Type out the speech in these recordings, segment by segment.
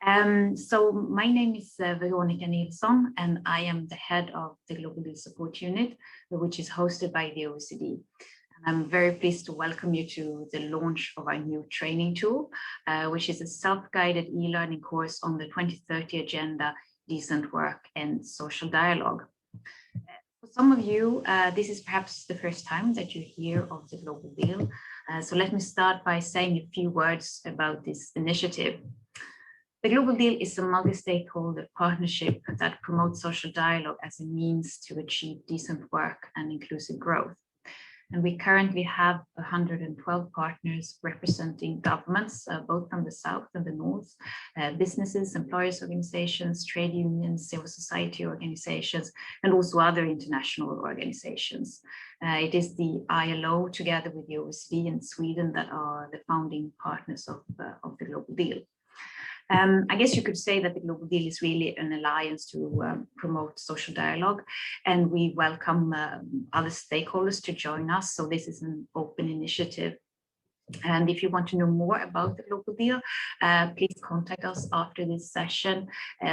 So my name is Veronica Nilsson, and I am the head of the Global Deal Support Unit, which is hosted by the OECD. And I'm very pleased to welcome you to the launch of our new training tool, which is a self-guided e-learning course on the 2030 Agenda, Decent Work and Social Dialogue. For some of you, this is perhaps the first time that you hear of the Global Deal. So let me start by saying a few words about this initiative. The Global Deal is a multi-stakeholder partnership that promotes social dialogue as a means to achieve decent work and inclusive growth. And we currently have 112 partners representing governments, both from the South and the North, businesses, employers organizations, trade unions, civil society organizations, and also other international organizations. It is the ILO together with the OECD and Sweden that are the founding partners of the Global Deal. I guess you could say that the Global Deal is really an alliance to promote social dialogue, and we welcome other stakeholders to join us. So this is an open initiative. And if you want to know more about the Global Deal, please contact us after this session.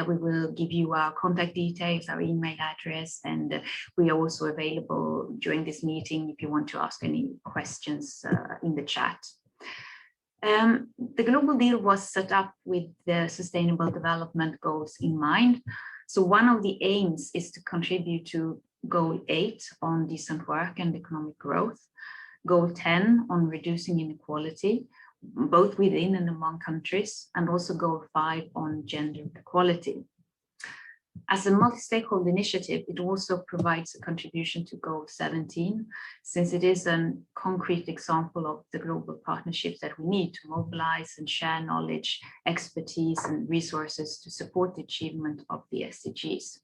We will give you our contact details, our email address, and we are also available during this meeting if you want to ask any questions in the chat. The Global Deal was set up with the Sustainable Development Goals in mind. So one of the aims is to contribute to Goal 8 on decent work and economic growth, Goal 10 on reducing inequality, both within and among countries, and also Goal 5 on gender equality. As a multi-stakeholder initiative, it also provides a contribution to Goal 17, since it is a concrete example of the global partnerships that we need to mobilize and share knowledge, expertise, and resources to support the achievement of the SDGs.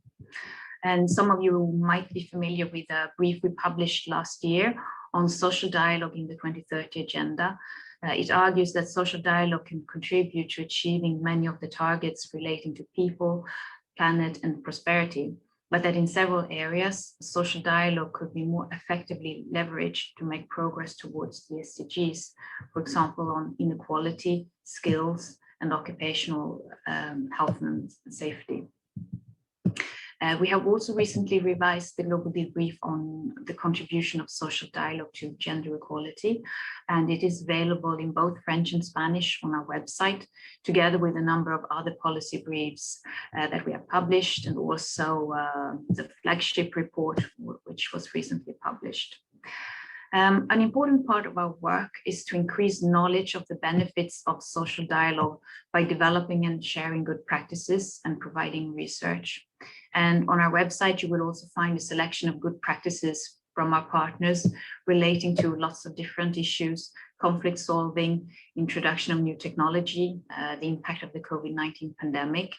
And some of you might be familiar with a brief we published last year on social dialogue in the 2030 Agenda. It argues that social dialogue can contribute to achieving many of the targets relating to people, planet, and prosperity, but that in several areas, social dialogue could be more effectively leveraged to make progress towards the SDGs, for example, on inequality, skills, and occupational health and safety. We have also recently revised the Global Deal brief on the contribution of social dialogue to gender equality, and it is available in both French and Spanish on our website, together with a number of other policy briefs that we have published, and also the flagship report, which was recently published. An important part of our work is to increase knowledge of the benefits of social dialogue by developing and sharing good practices and providing research. And on our website, you will also find a selection of good practices from our partners relating to lots of different issues: conflict solving, introduction of new technology, the impact of the COVID-19 pandemic,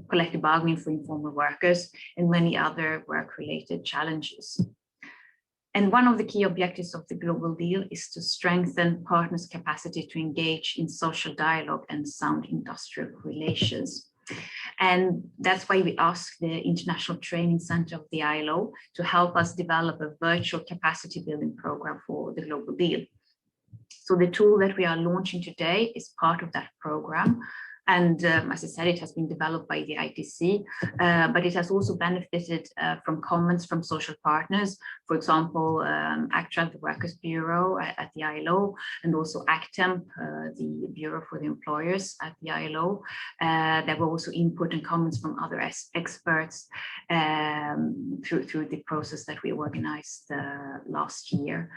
collective bargaining for informal workers, and many other work-related challenges. And one of the key objectives of the Global Deal is to strengthen partners' capacity to engage in social dialogue and sound industrial relations. And that's why we asked the International Training Center of the ILO to help us develop a virtual capacity building program for the Global Deal. So the tool that we are launching today is part of that program. And as I said, it has been developed by the ITC, but it has also benefited from comments from social partners, for example, ACTRA, the Workers' Bureau at the ILO, and also ACTEMP, the Bureau for the Employers at the ILO. There were also input and comments from other experts through the process that we organized last year.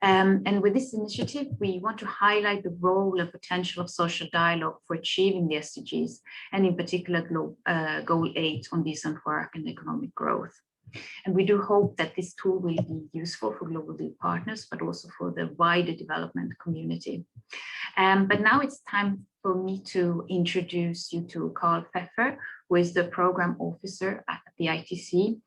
And with this initiative, we want to highlight the role and potential of social dialogue for achieving the SDGs, and in particular, Goal 8 on decent work and economic growth. And we do hope that this tool will be useful for Global Deal partners, but also for the wider development community. But now it's time for me to introduce you to Carl Pfeffer, who is the program officer at the ITC.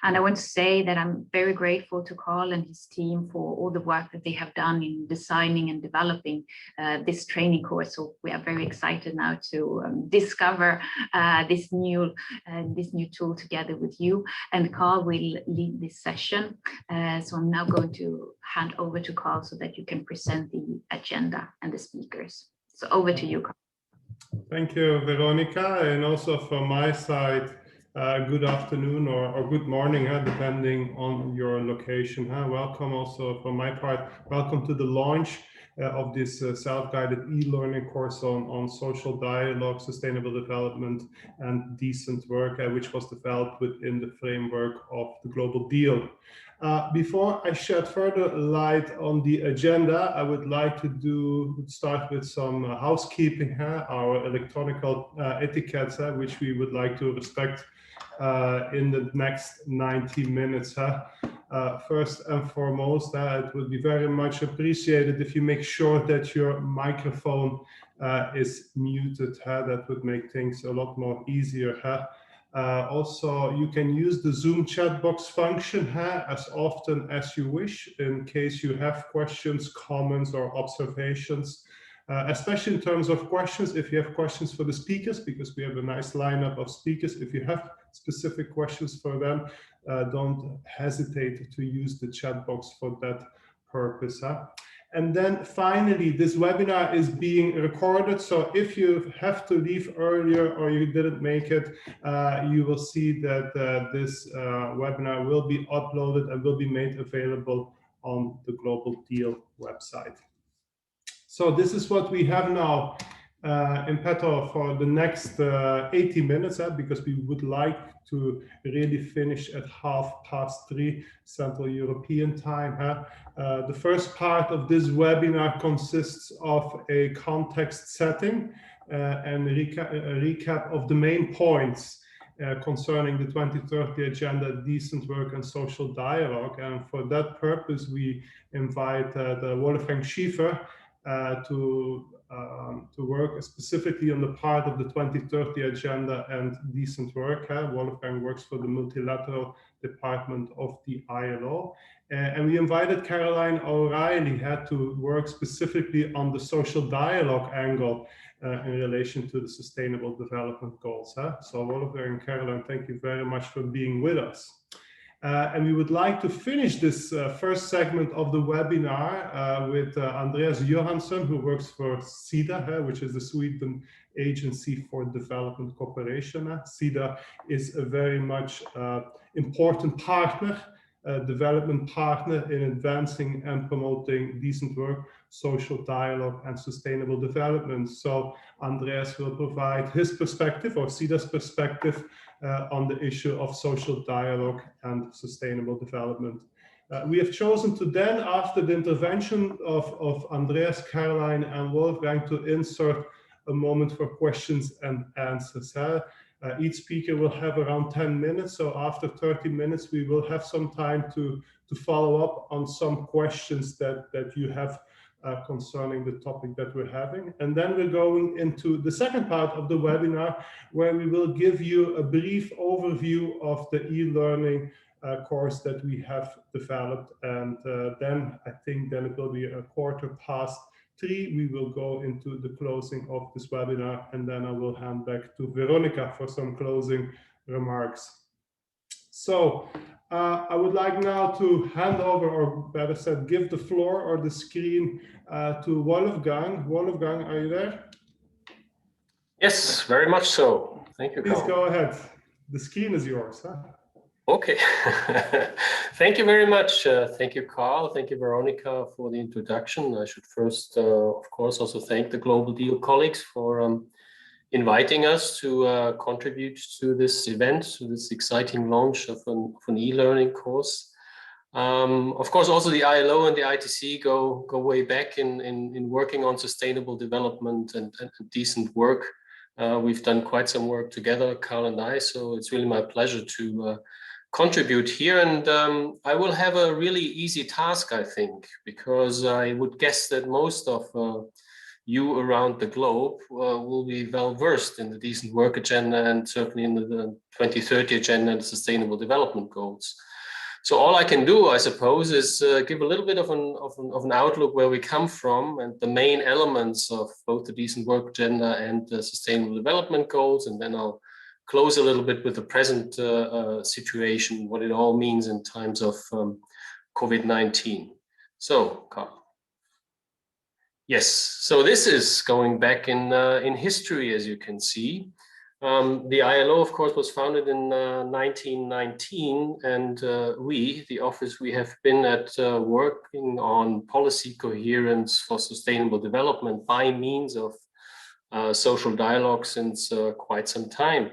And I want to say that I'm very grateful to Carl and his team for all the work that they have done in designing and developing this training course. So we are very excited now to discover this new tool together with you. And Carl will lead this session. So I'm now going to hand over to Carl so that you can present the agenda and the speakers. So over to you, Carl. Thank you, Veronica, and also from my side, good afternoon or good morning, depending on your location. Welcome also from my part. Welcome to the launch of this self-guided e-learning course on social dialogue, sustainable development, and decent work, which was developed within the framework of the Global Deal. Before I shed further light on the agenda, I would like to start with some housekeeping, our electronic etiquettes, which we would like to respect in the next 90 minutes. First and foremost, it would be very much appreciated if you make sure that your microphone is muted. That would make things a lot more easier. Also, you can use the Zoom chat box function as often as you wish in case you have questions, comments, or observations, especially in terms of questions. If you have questions for the speakers, because we have a nice lineup of speakers, if you have specific questions for them, don't hesitate to use the chat box for that purpose. And then finally, this webinar is being recorded. So if you have to leave earlier or you didn't make it, you will see that this webinar will be uploaded and will be made available on the Global Deal website. So this is what we have now in petto for the next 80 minutes, because we would like to really finish at 3:30 Central European time. The first part of this webinar consists of a context setting and a recap of the main points concerning the 2030 agenda, decent work and social dialogue. And for that purpose, we invite the Wolfgang Schiefer to work specifically on the part of the 2030 agenda and decent work. Wolfgang works for the multilateral department of the ILO. And we invited Caroline O'Reilly to work specifically on the social dialogue angle in relation to the Sustainable Development Goals. So Wolfgang and Caroline, thank you very much for being with us. And we would like to finish this first segment of the webinar with Andreas Johansson, who works for SIDA, which is the Sweden Agency for Development Cooperation. SIDA is a very much important partner, development partner in advancing and promoting decent work, social dialogue, and sustainable development. So Andreas will provide his perspective, or SIDA's perspective, on the issue of social dialogue and sustainable development. We have chosen to then, after the intervention of Andreas, Caroline, and Wolfgang, to insert a moment for questions and answers. Each speaker will have around 10 minutes, so after 30 minutes, we will have some time to follow up on some questions that you have concerning the topic that we're having. And then we're going into the second part of the webinar, where we will give you a brief overview of the e-learning course that we have developed. And then I think then it will be 3:15. We will go into the closing of this webinar, and then I will hand back to Veronica for some closing remarks. So I would like now to hand over, or better said, give the floor or the screen to Wolfgang. Wolfgang, are you there? Yes, very much so. Thank you, Carl. Please go ahead. The screen is yours. Okay. Thank you very much. Thank you, Carl. Thank you, Veronica, for the introduction. I should first, of course, also thank the Global Deal colleagues for inviting us to contribute to this event, to this exciting launch of an e-learning course. Of course, also the ILO and the ITC go way back in working on sustainable development and decent work. We've done quite some work together, Carl and I, so it's really my pleasure to contribute here. And I will have a really easy task, I think, because I would guess that most of you around the globe will be well versed in the decent work agenda and certainly in the 2030 agenda and sustainable development goals. So all I can do, I suppose, is give a little bit of an outlook where we come from and the main elements of both the decent work agenda and the sustainable development goals. And then I'll close a little bit with the present situation, what it all means in times of COVID-19. So, Carl. Yes, so this is going back in history, as you can see. The ILO, of course, was founded in 1919, and we, the office, we have been at working on policy coherence for sustainable development by means of social dialogue since quite some time.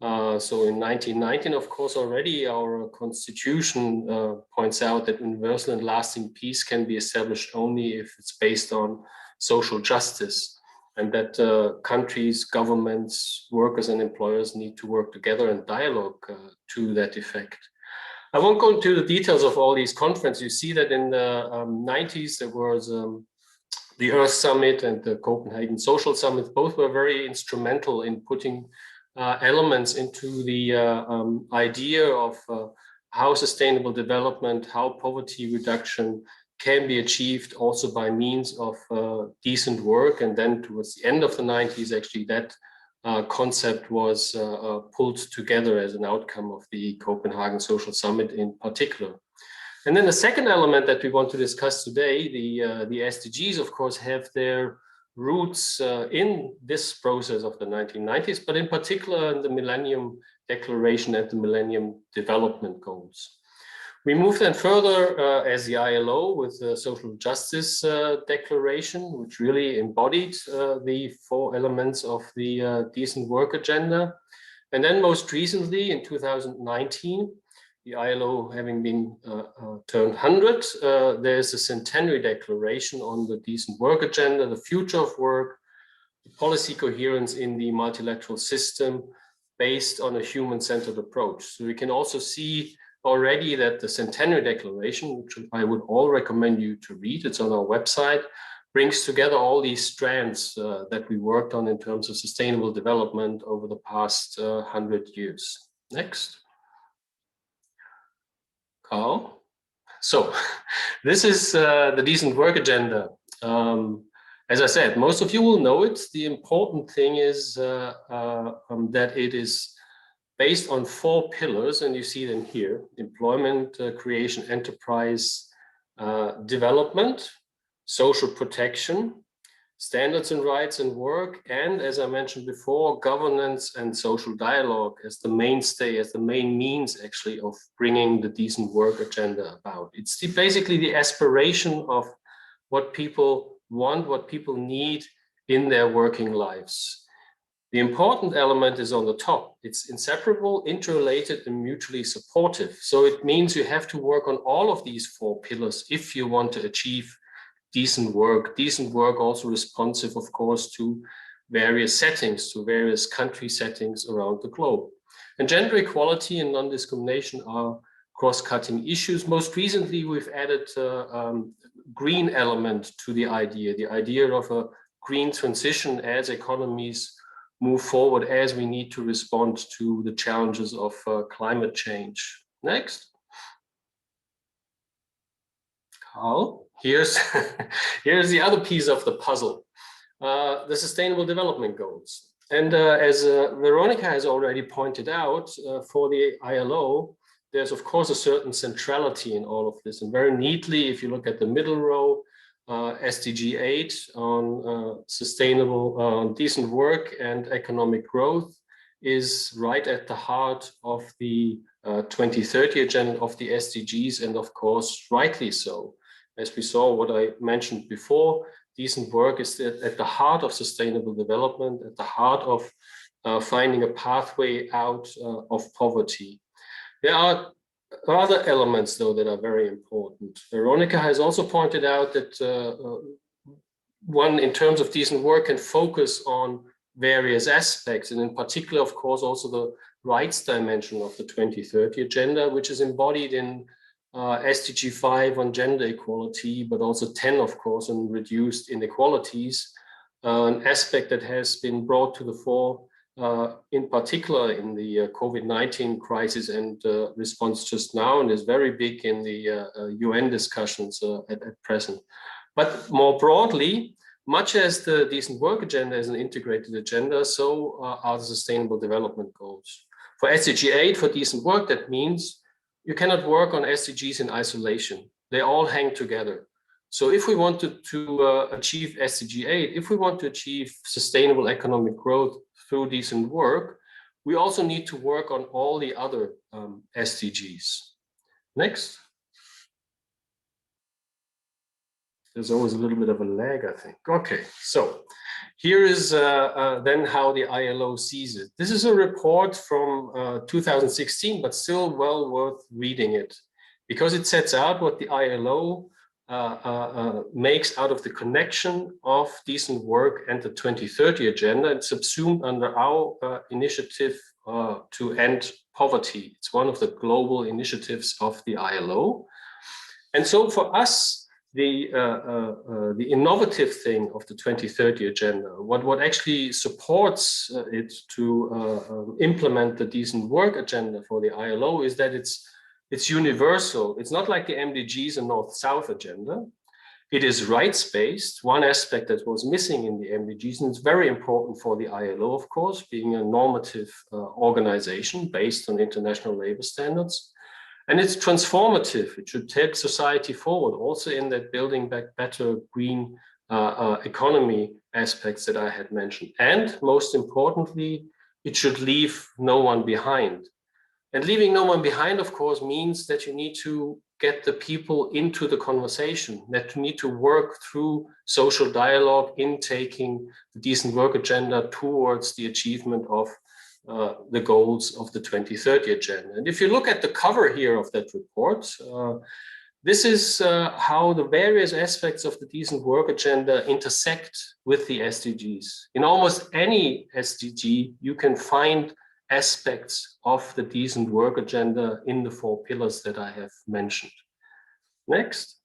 So in 1919, of course, already our constitution points out that universal and lasting peace can be established only if it's based on social justice, and that countries, governments, workers and employers need to work together and dialogue to that effect. I won't go into the details of all these conferences. You see that in the 90s, there was the Earth Summit and the Copenhagen Social Summit. Both were very instrumental in putting elements into the idea of how sustainable development, how poverty reduction can be achieved also by means of decent work. And then towards the end of the 90s, actually that concept was pulled together as an outcome of the Copenhagen Social Summit in particular. And then the second element that we want to discuss today, the SDGs, of course, have their roots in this process of the 1990s, but in particular in the Millennium Declaration and the Millennium Development Goals. We moved then further as the ILO with the Social Justice Declaration, which really embodied the 4 elements of the Decent Work Agenda. And then most recently in 2019, the ILO having been turned 100, there's a centenary declaration on the Decent Work Agenda, the future of work, policy coherence in the multilateral system based on a human-centered approach. So we can also see already that the centenary declaration, which I would all recommend you to read, it's on our website, brings together all these strands that we worked on in terms of sustainable development over the past 100 years. Next. Carl. So this is the Decent Work Agenda. As I said, most of you will know it. The important thing is that it is based on 4 pillars, and you see them here: employment, creation, enterprise, development, social protection, standards and rights and work, and as I mentioned before, governance and social dialogue as the mainstay, as the main means actually of bringing the Decent Work Agenda about. It's basically the aspiration of what people want, what people need in their working lives. The important element is on the top. It's inseparable, interrelated, and mutually supportive. So it means you have to work on all of these 4 pillars if you want to achieve decent work. Decent work also responsive, of course, to various settings, to various country settings around the globe. And gender equality and non-discrimination are cross-cutting issues. Most recently, we've added green element to the idea of a green transition as economies move forward, as we need to respond to the challenges of climate change. Next. Carl, here's the other piece of the puzzle, the Sustainable Development Goals. And as Veronica has already pointed out, for the ILO, there's of course a certain centrality in all of this. And very neatly, if you look at the middle row, SDG 8 on sustainable, decent work and economic growth is right at the heart of the 2030 agenda of the SDGs, and of course, rightly so. As we saw, what I mentioned before, decent work is at the heart of sustainable development, at the heart of finding a pathway out of poverty. There are other elements, though, that are very important. Veronica has also pointed out that one, in terms of decent work, can focus on various aspects, and in particular, of course, also the rights dimension of the 2030 agenda, which is embodied in SDG 5 on gender equality, but also 10, of course, on reduced inequalities, an aspect that has been brought to the fore in particular in the COVID-19 crisis and response just now, and is very big in the UN discussions at present. But more broadly, much as the Decent Work Agenda is an integrated agenda, so are the Sustainable Development Goals. For SDG 8, for decent work, that means you cannot work on SDGs in isolation. They all hang together. So if we wanted to achieve SDG 8, if we want to achieve sustainable economic growth through decent work, we also need to work on all the other SDGs. Next. There's always a little bit of a lag, I think. Okay, so here is then how the ILO sees it. This is a report from 2016, but still well worth reading it, because it sets out what the ILO makes out of the connection of decent work and the 2030 agenda. It's subsumed under our initiative to end poverty. It's one of the global initiatives of the ILO. And so for us, the innovative thing of the 2030 agenda, what actually supports it to implement the decent work agenda for the ILO, is that it's universal. It's not like the MDGs and North-South agenda. It is rights-based, one aspect that was missing in the MDGs, and it's very important for the ILO, of course, being a normative organization based on international labor standards. And it's transformative. It should take society forward, also in that building back better green economy aspects that I had mentioned. And most importantly, it should leave no one behind. And leaving no one behind, of course, means that you need to get the people into the conversation, that you need to work through social dialogue in taking the decent work agenda towards the achievement of the goals of the 2030 agenda. And if you look at the cover here of that report, this is how the various aspects of the decent work agenda intersect with the SDGs. In almost any SDG, you can find aspects of the decent work agenda in the 4 pillars that I have mentioned. Next.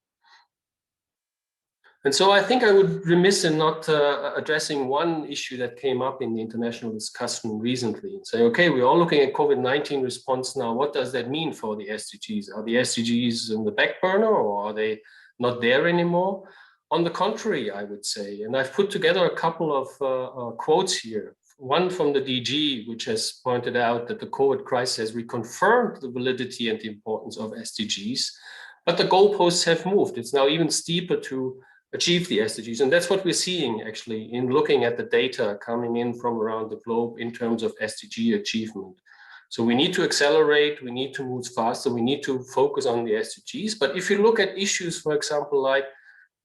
And so I think I would be remiss in not addressing one issue that came up in the international discussion recently, and say, okay, we're all looking at COVID-19 response now. What does that mean for the SDGs? Are the SDGs in the back burner, or are they not there anymore? On the contrary, I would say, and I've put together a couple of quotes here. One from the DG, which has pointed out that the COVID crisis has reconfirmed the validity and the importance of SDGs, but the goalposts have moved. It's now even steeper to achieve the SDGs. And that's what we're seeing actually in looking at the data coming in from around the globe in terms of SDG achievement. So we need to accelerate, we need to move faster, we need to focus on the SDGs. But if you look at issues, for example, like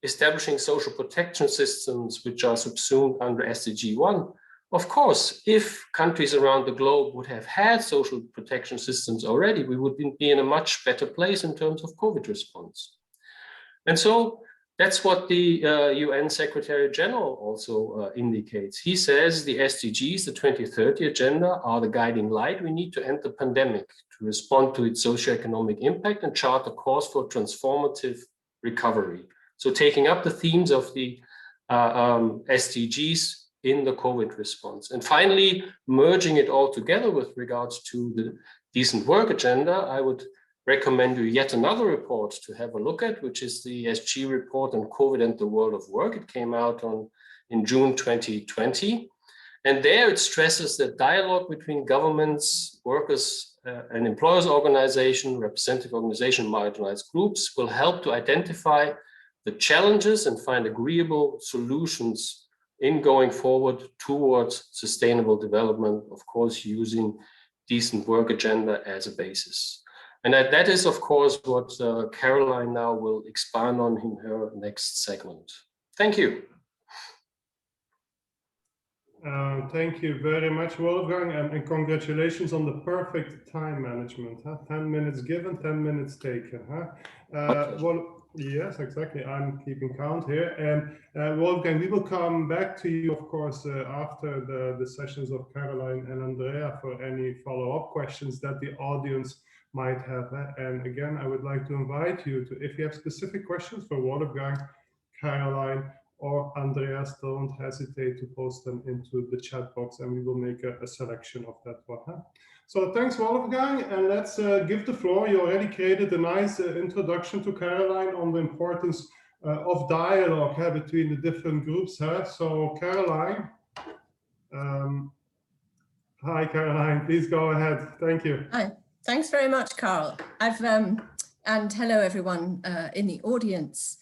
establishing social protection systems, which are subsumed under SDG 1, of course, if countries around the globe would have had social protection systems already, we would be in a much better place in terms of COVID response. And so that's what the UN Secretary General also indicates. He says the SDGs, the 2030 agenda, are the guiding light. We need to end the pandemic to respond to its socioeconomic impact and chart a course for transformative recovery. So taking up the themes of the SDGs in the COVID response. And finally, merging it all together with regards to the decent work agenda, I would recommend you yet another report to have a look at, which is the SG report on COVID and the world of work. It came out in June 2020. And there it stresses that dialogue between governments, workers and employers organization, representative organization, marginalized groups will help to identify the challenges and find agreeable solutions in going forward towards sustainable development, of course, using decent work agenda as a basis. And that is, of course, what Caroline now will expand on in her next segment. Thank you. Thank you very much, Wolfgang, and congratulations on the perfect time management. Huh? 10 minutes given, 10 minutes taken. Huh? Well, yes, exactly. I'm keeping count here. And Wolfgang, we will come back to you, of course, after the sessions of Caroline and Andrea for any follow-up questions that the audience might have. And again, I would like to invite you to, if you have specific questions for Wolfgang, Caroline, or Andreas, don't hesitate to post them into the chat box and we will make a selection of that one. Huh? So thanks, Wolfgang, and let's give the floor. You already created a nice introduction to Caroline on the importance of dialogue between the different groups. Huh? So Caroline, hi Caroline, please go ahead. Thank you. Hi, thanks very much, Carl. And hello everyone in the audience.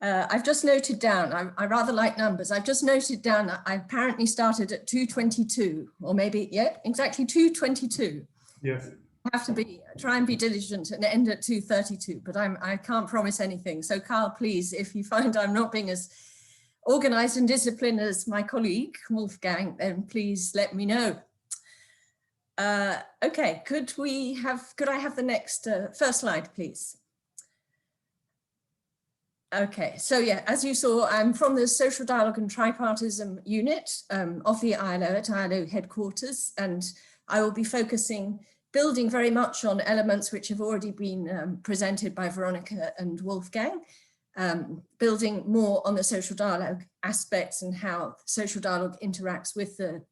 I've just noted down, I rather like numbers. I've just noted down that I apparently started at 2:22, or maybe, yeah, exactly 2:22. Yes. I have to try and be diligent and end at 2:32, but I can't promise anything. So Carl, please, if you find I'm not being as organized and disciplined as my colleague Wolfgang, then please let me know. Okay, could I have the next first slide, please? Okay, so yeah, as you saw, I'm from the Social Dialogue and Tripartism Unit of the ILO at ILO headquarters, and I will be building very much on elements which have already been presented by Veronica and Wolfgang, building more on the social dialogue aspects and how social dialogue interacts with the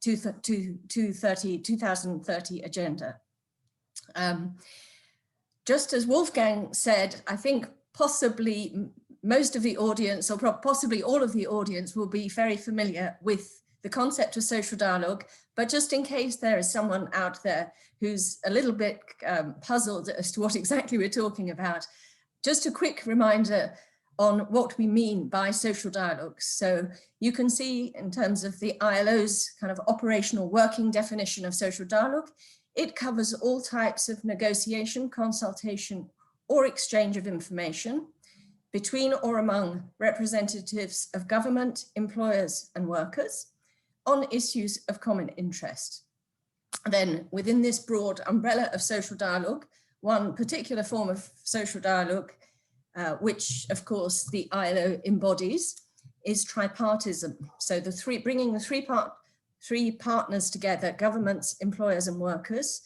2030 agenda. Just as Wolfgang said, I think possibly most of the audience, or possibly all of the audience, will be very familiar with the concept of social dialogue, but just in case there is someone out there who's a little bit puzzled as to what exactly we're talking about, just a quick reminder on what we mean by social dialogues. So you can see in terms of the ILO's kind of operational working definition of social dialogue, it covers all types of negotiation, consultation, or exchange of information between or among representatives of government, employers, and workers on issues of common interest. Then within this broad umbrella of social dialogue, one particular form of social dialogue, which of course the ILO embodies, is tripartism. So bringing the three partners together, governments, employers, and workers.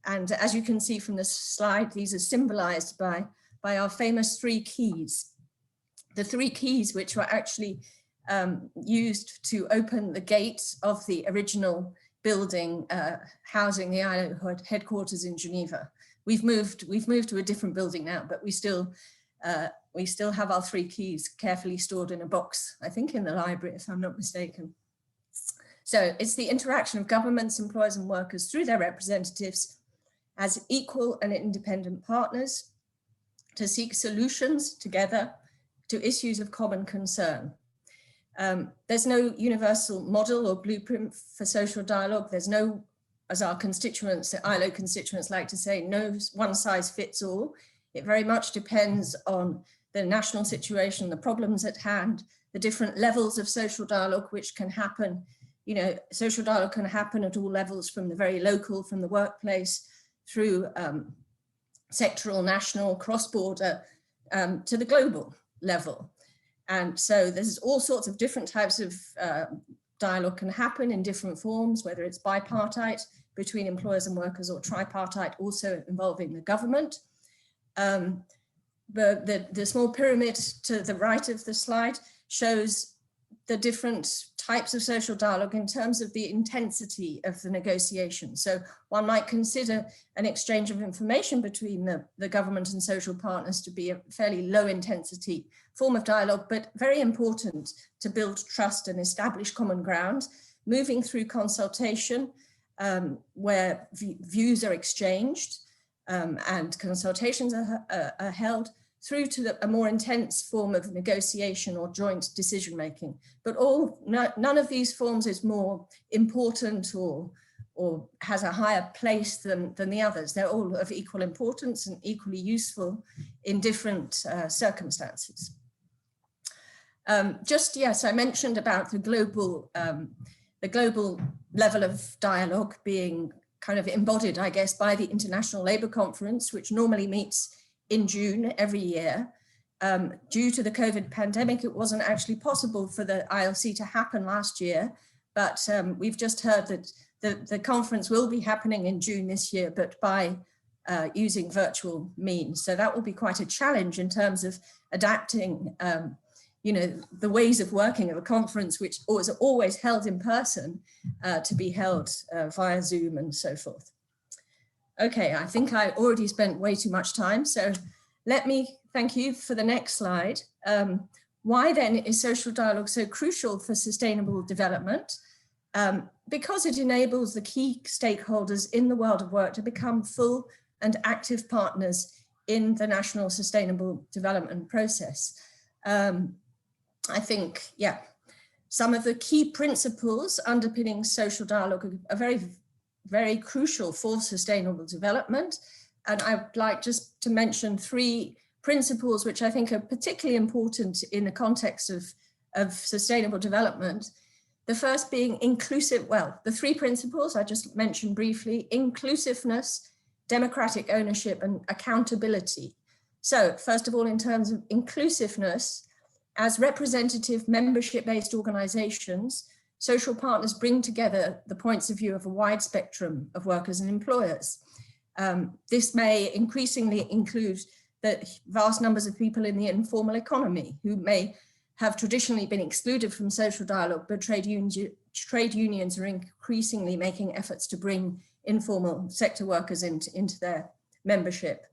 And as you can see from this slide, these are symbolized by our famous 3 keys. The 3 keys which were actually used to open the gate of the original building housing the ILO headquarters in Geneva. We've moved to a different building now, but we still have our 3 keys carefully stored in a box, I think in the library, if I'm not mistaken. So it's the interaction of governments, employers, and workers through their representatives as equal and independent partners to seek solutions together to issues of common concern. There's no universal model or blueprint for social dialogue. There's no, as our constituents, the ILO constituents like to say, no one size fits all. It very much depends on the national situation, the problems at hand, the different levels of social dialogue which can happen. You know, social dialogue can happen at all levels, from the very local, from the workplace, through sectoral, national, cross-border, to the global level. And so there's all sorts of different types of dialogue can happen in different forms, whether it's bipartite between employers and workers, or tripartite also involving the government. The small pyramid to the right of the slide shows the different types of social dialogue in terms of the intensity of the negotiation. So one might consider an exchange of information between the government and social partners to be a fairly low intensity form of dialogue, but very important to build trust and establish common ground, moving through consultation where views are exchanged and consultations are held, through to a more intense form of negotiation or joint decision-making. But none of these forms is more important or has a higher place than the others. They're all of equal importance and equally useful in different circumstances. Yes, I mentioned about the global level of dialogue being kind of embodied, I guess, by the International Labour Conference, which normally meets in June every year. Due to the COVID pandemic, it wasn't actually possible for the ILC to happen last year, but we've just heard that the conference will be happening in June this year, but by using virtual means. So that will be quite a challenge in terms of adapting the ways of working of a conference, which was always held in person, to be held via Zoom and so forth. Okay, I think I already spent way too much time, so let me thank you for the next slide. Why then is social dialogue so crucial for sustainable development? Because it enables the key stakeholders in the world of work to become full and active partners in the national sustainable development process. I think, yeah, some of the key principles underpinning social dialogue are very, very crucial for sustainable development. And I would like just to mention 3 principles which I think are particularly important in the context of sustainable development. The first being inclusive, well, the 3 principles I just mentioned briefly: inclusiveness, democratic ownership, and accountability. So first of all, in terms of inclusiveness, as representative membership-based organizations, social partners bring together the points of view of a wide spectrum of workers and employers. This may increasingly include the vast numbers of people in the informal economy who may have traditionally been excluded from social dialogue, but trade unions are increasingly making efforts to bring informal sector workers into their membership.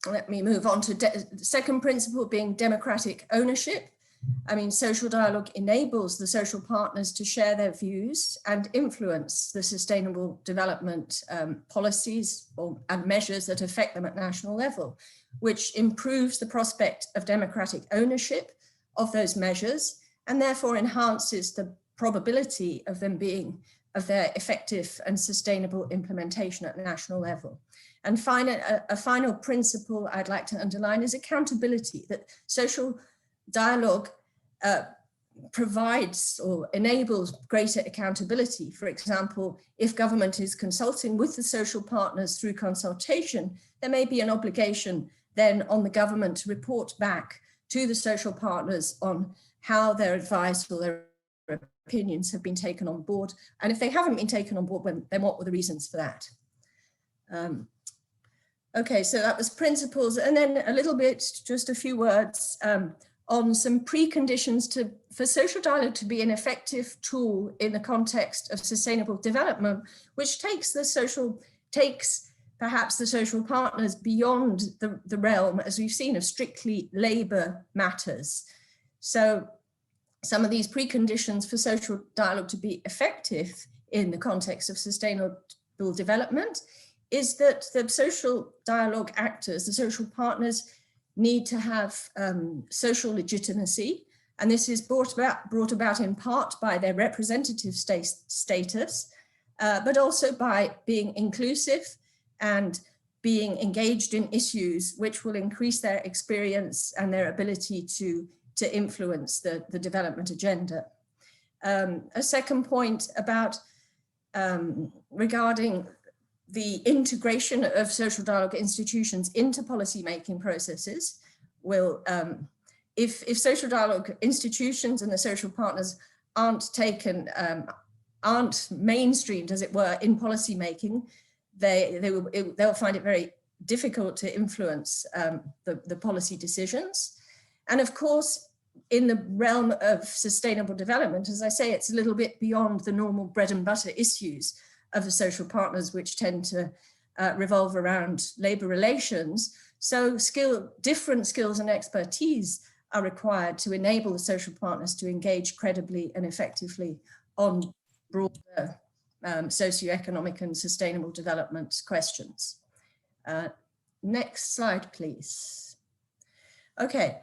Let me move on to the second principle, being democratic ownership. I mean, social dialogue enables the social partners to share their views and influence the sustainable development policies and measures that affect them at national level, which improves the prospect of democratic ownership of those measures and therefore enhances the probability of them being of their effective and sustainable implementation at national level. And a final principle I'd like to underline is accountability, that social dialogue provides or enables greater accountability. For example, if government is consulting with the social partners through consultation, there may be an obligation then on the government to report back to the social partners on how their advice or their opinions have been taken on board. And if they haven't been taken on board, then what were the reasons for that? Okay, so that was principles, and then a little bit, just a few words on some preconditions for social dialogue to be an effective tool in the context of sustainable development, which takes perhaps the social partners beyond the realm, as we've seen, of strictly labor matters. So some of these preconditions for social dialogue to be effective in the context of sustainable development is that the social dialogue actors, the social partners, need to have social legitimacy. And this is brought about in part by their representative status, but also by being inclusive and being engaged in issues which will increase their experience and their ability to influence the development agenda. A second point about regarding the integration of social dialogue institutions into policy-making processes will, if social dialogue institutions and the social partners aren't mainstreamed, as it were, in policy-making, they'll find it very difficult to influence the policy decisions. And of course, in the realm of sustainable development, as I say, it's a little bit beyond the normal bread and butter issues of the social partners, which tend to revolve around labor relations. So different skills and expertise are required to enable the social partners to engage credibly and effectively on broader socioeconomic and sustainable development questions. Next slide, please. Okay,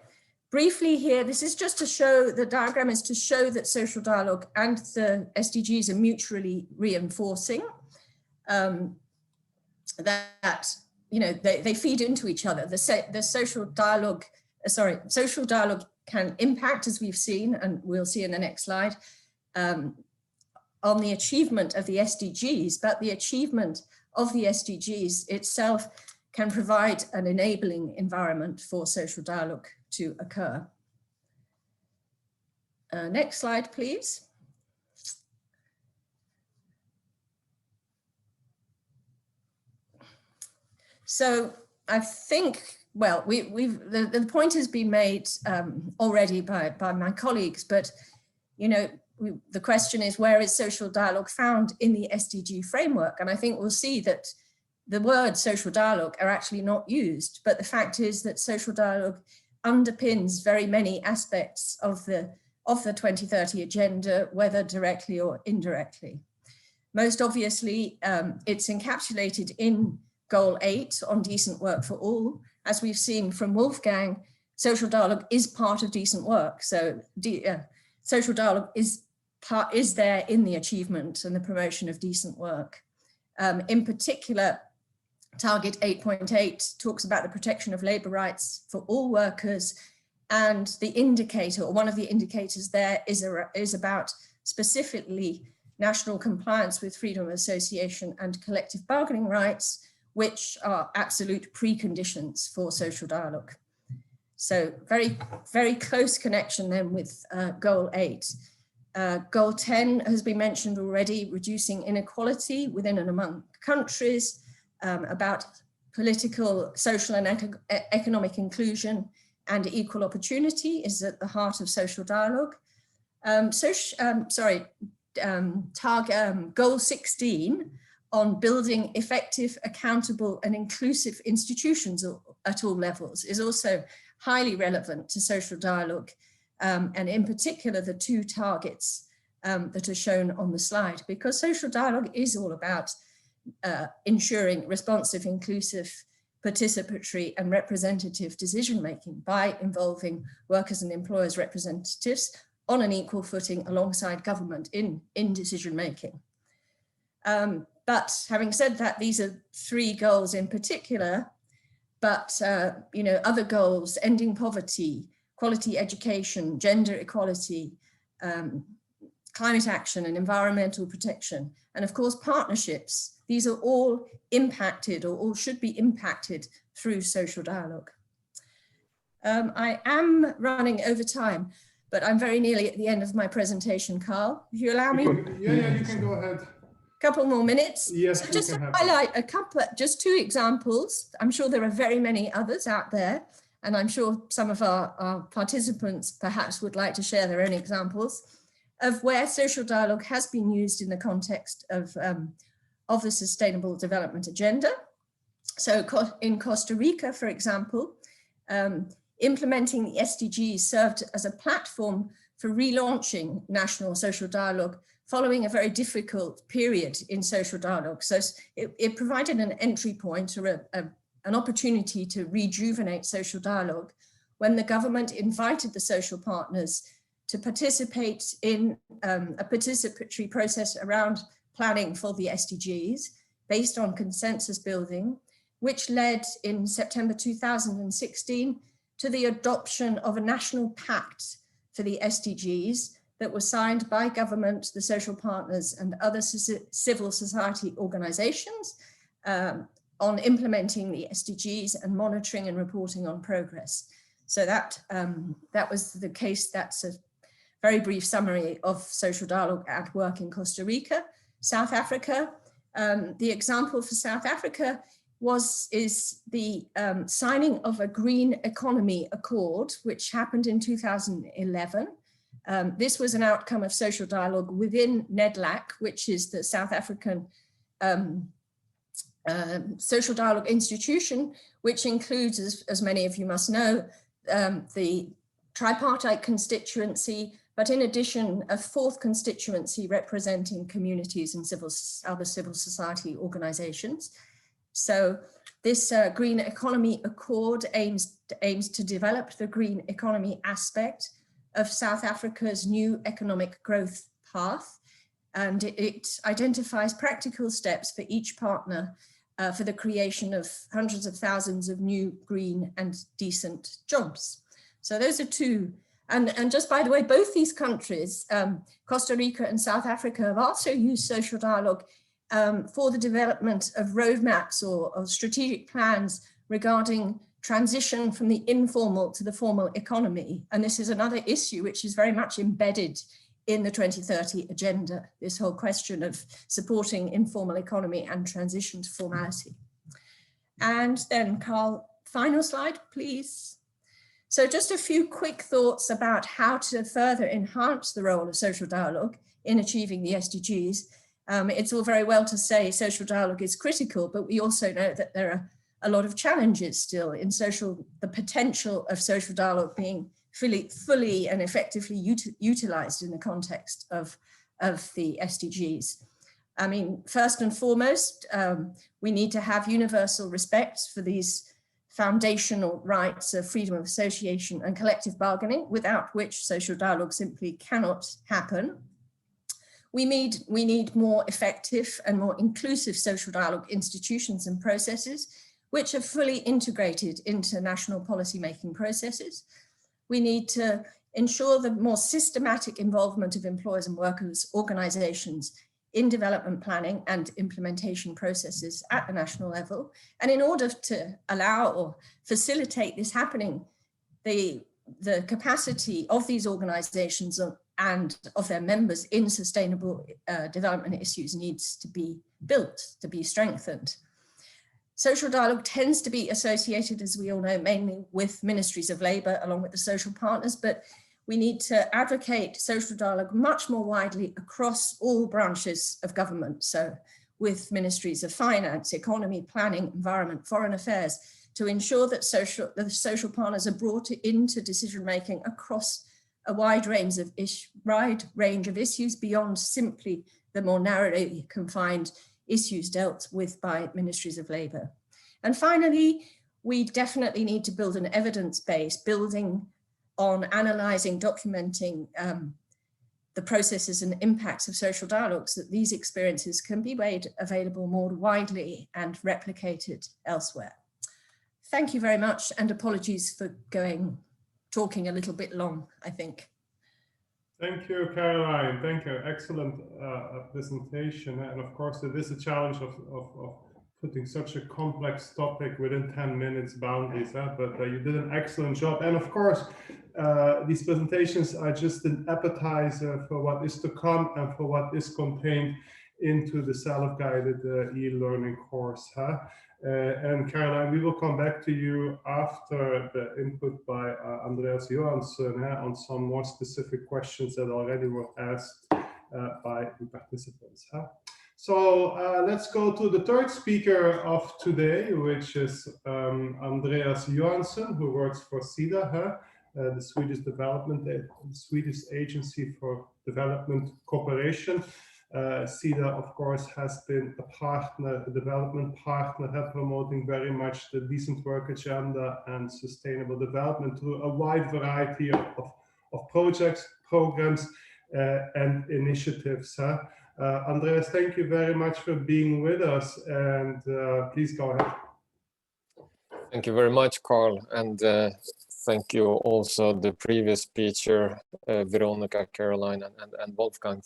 briefly here, this is just to show, the diagram is to show that social dialogue and the SDGs are mutually reinforcing, that, you know, they feed into each other. The social dialogue can impact, as we've seen, and we'll see in the next slide, on the achievement of the SDGs, but the achievement of the SDGs itself can provide an enabling environment for social dialogue to occur. Next slide, please. So I think, well, the point has been made already by my colleagues, but you know, the question is, where is social dialogue found in the SDG framework? And I think we'll see that the word social dialogue are actually not used, but the fact is that social dialogue underpins very many aspects of the 2030 agenda, whether directly or indirectly. Most obviously, it's encapsulated in Goal 8 on decent work for all. As we've seen from Wolfgang, social dialogue is part of decent work. So social dialogue is there in the achievement and the promotion of decent work. In particular, Target 8.8 talks about the protection of labour rights for all workers, and the indicator, or one of the indicators there, is about specifically national compliance with freedom of association and collective bargaining rights, which are absolute preconditions for social dialogue. So very, very close connection then with Goal 8. Goal 10 has been mentioned already, reducing inequality within and among countries, about political, social and economic inclusion and equal opportunity is at the heart of social dialogue. Goal 16 on building effective, accountable and inclusive institutions at all levels is also highly relevant to social dialogue, and in particular the two targets that are shown on the slide, because social dialogue is all about ensuring responsive, inclusive, participatory and representative decision-making by involving workers and employers' representatives on an equal footing alongside government in decision-making. But having said that, these are three goals in particular, but other goals: ending poverty, quality education, gender equality, climate action and environmental protection, and of course partnerships. These are all impacted, or all should be impacted, through social dialogue. I am running over time, but I'm very nearly at the end of my presentation, Carl. If you allow me. Yeah, you can go ahead. Couple more minutes. Yes, so just to highlight just two examples. I'm sure there are very many others out there, and I'm sure some of our participants perhaps would like to share their own examples of where social dialogue has been used in the context of the Sustainable Development Agenda. So in Costa Rica, for example, implementing the SDGs served as a platform for relaunching national social dialogue following a very difficult period in social dialogue. So it provided an entry point, or an opportunity to rejuvenate social dialogue when the government invited the social partners to participate in a participatory process around planning for the SDGs based on consensus building, which led in September 2016 to the adoption of a national pact for the SDGs that was signed by government, the social partners and other civil society organizations on implementing the SDGs and monitoring and reporting on progress. So that was the case. That's a very brief summary of social dialogue at work in Costa Rica. South Africa, the example for South Africa is the signing of a Green Economy Accord, which happened in 2011. This was an outcome of social dialogue within NEDLAC, which is the South African social dialogue institution, which includes, as many of you must know, the tripartite constituency, but in addition, a fourth constituency representing communities and other civil society organizations. So this Green Economy Accord aims to develop the green economy aspect of South Africa's new economic growth path, and it identifies practical steps for each partner for the creation of hundreds of thousands of new green and decent jobs. So those are two. And just by the way, both these countries, Costa Rica and South Africa, have also used social dialogue for the development of roadmaps or strategic plans regarding transition from the informal to the formal economy. And this is another issue which is very much embedded in the 2030 agenda, this whole question of supporting informal economy and transition to formality. And then Carl, final slide, please. So just a few quick thoughts about how to further enhance the role of social dialogue in achieving the SDGs. It's all very well to say social dialogue is critical, but we also know that there are a lot of challenges still in the potential of social dialogue being fully and effectively utilized in the context of the SDGs. I mean, first and foremost, we need to have universal respect for these foundational rights of freedom of association and collective bargaining, without which social dialogue simply cannot happen. We need more effective and more inclusive social dialogue institutions and processes, which are fully integrated into national policy-making processes. We need to ensure the more systematic involvement of employers and workers' organizations in development planning and implementation processes at the national level. And in order to allow or facilitate this happening, the capacity of these organizations and of their members in sustainable development issues needs to be built, to be strengthened. Social dialogue tends to be associated, as we all know, mainly with ministries of labour along with the social partners, but we need to advocate social dialogue much more widely across all branches of government. So with ministries of finance, economy, planning, environment, foreign affairs, to ensure that the social partners are brought into decision-making across a wide range of issues beyond simply the more narrowly confined issues dealt with by ministries of labour. And finally, we definitely need to build an evidence base, building on analysing, documenting the processes and impacts of social dialogue, so that these experiences can be made available more widely and replicated elsewhere. Thank you very much, and apologies for talking a little bit long, I think. Thank you, Caroline. Thank you. Excellent presentation. And of course, it is a challenge of putting such a complex topic within 10 minutes boundaries, but you did an excellent job. And of course, these presentations are just an appetizer for what is to come and for what is contained into the self-guided e-learning course. And Caroline, we will come back to you after the input by Andreas Johansson on some more specific questions that already were asked by the participants. So let's go to the third speaker of today, which is Andreas Johansson, who works for SIDA, the Swedish Agency for Development Cooperation. SIDA, of course, has been a development partner, promoting very much the decent work agenda and sustainable development through a wide variety of projects, programs, and initiatives. Andreas, thank you very much for being with us, and please go ahead. Thank you very much, Carl, and thank you also the previous speaker, Veronica, Caroline, and Wolfgang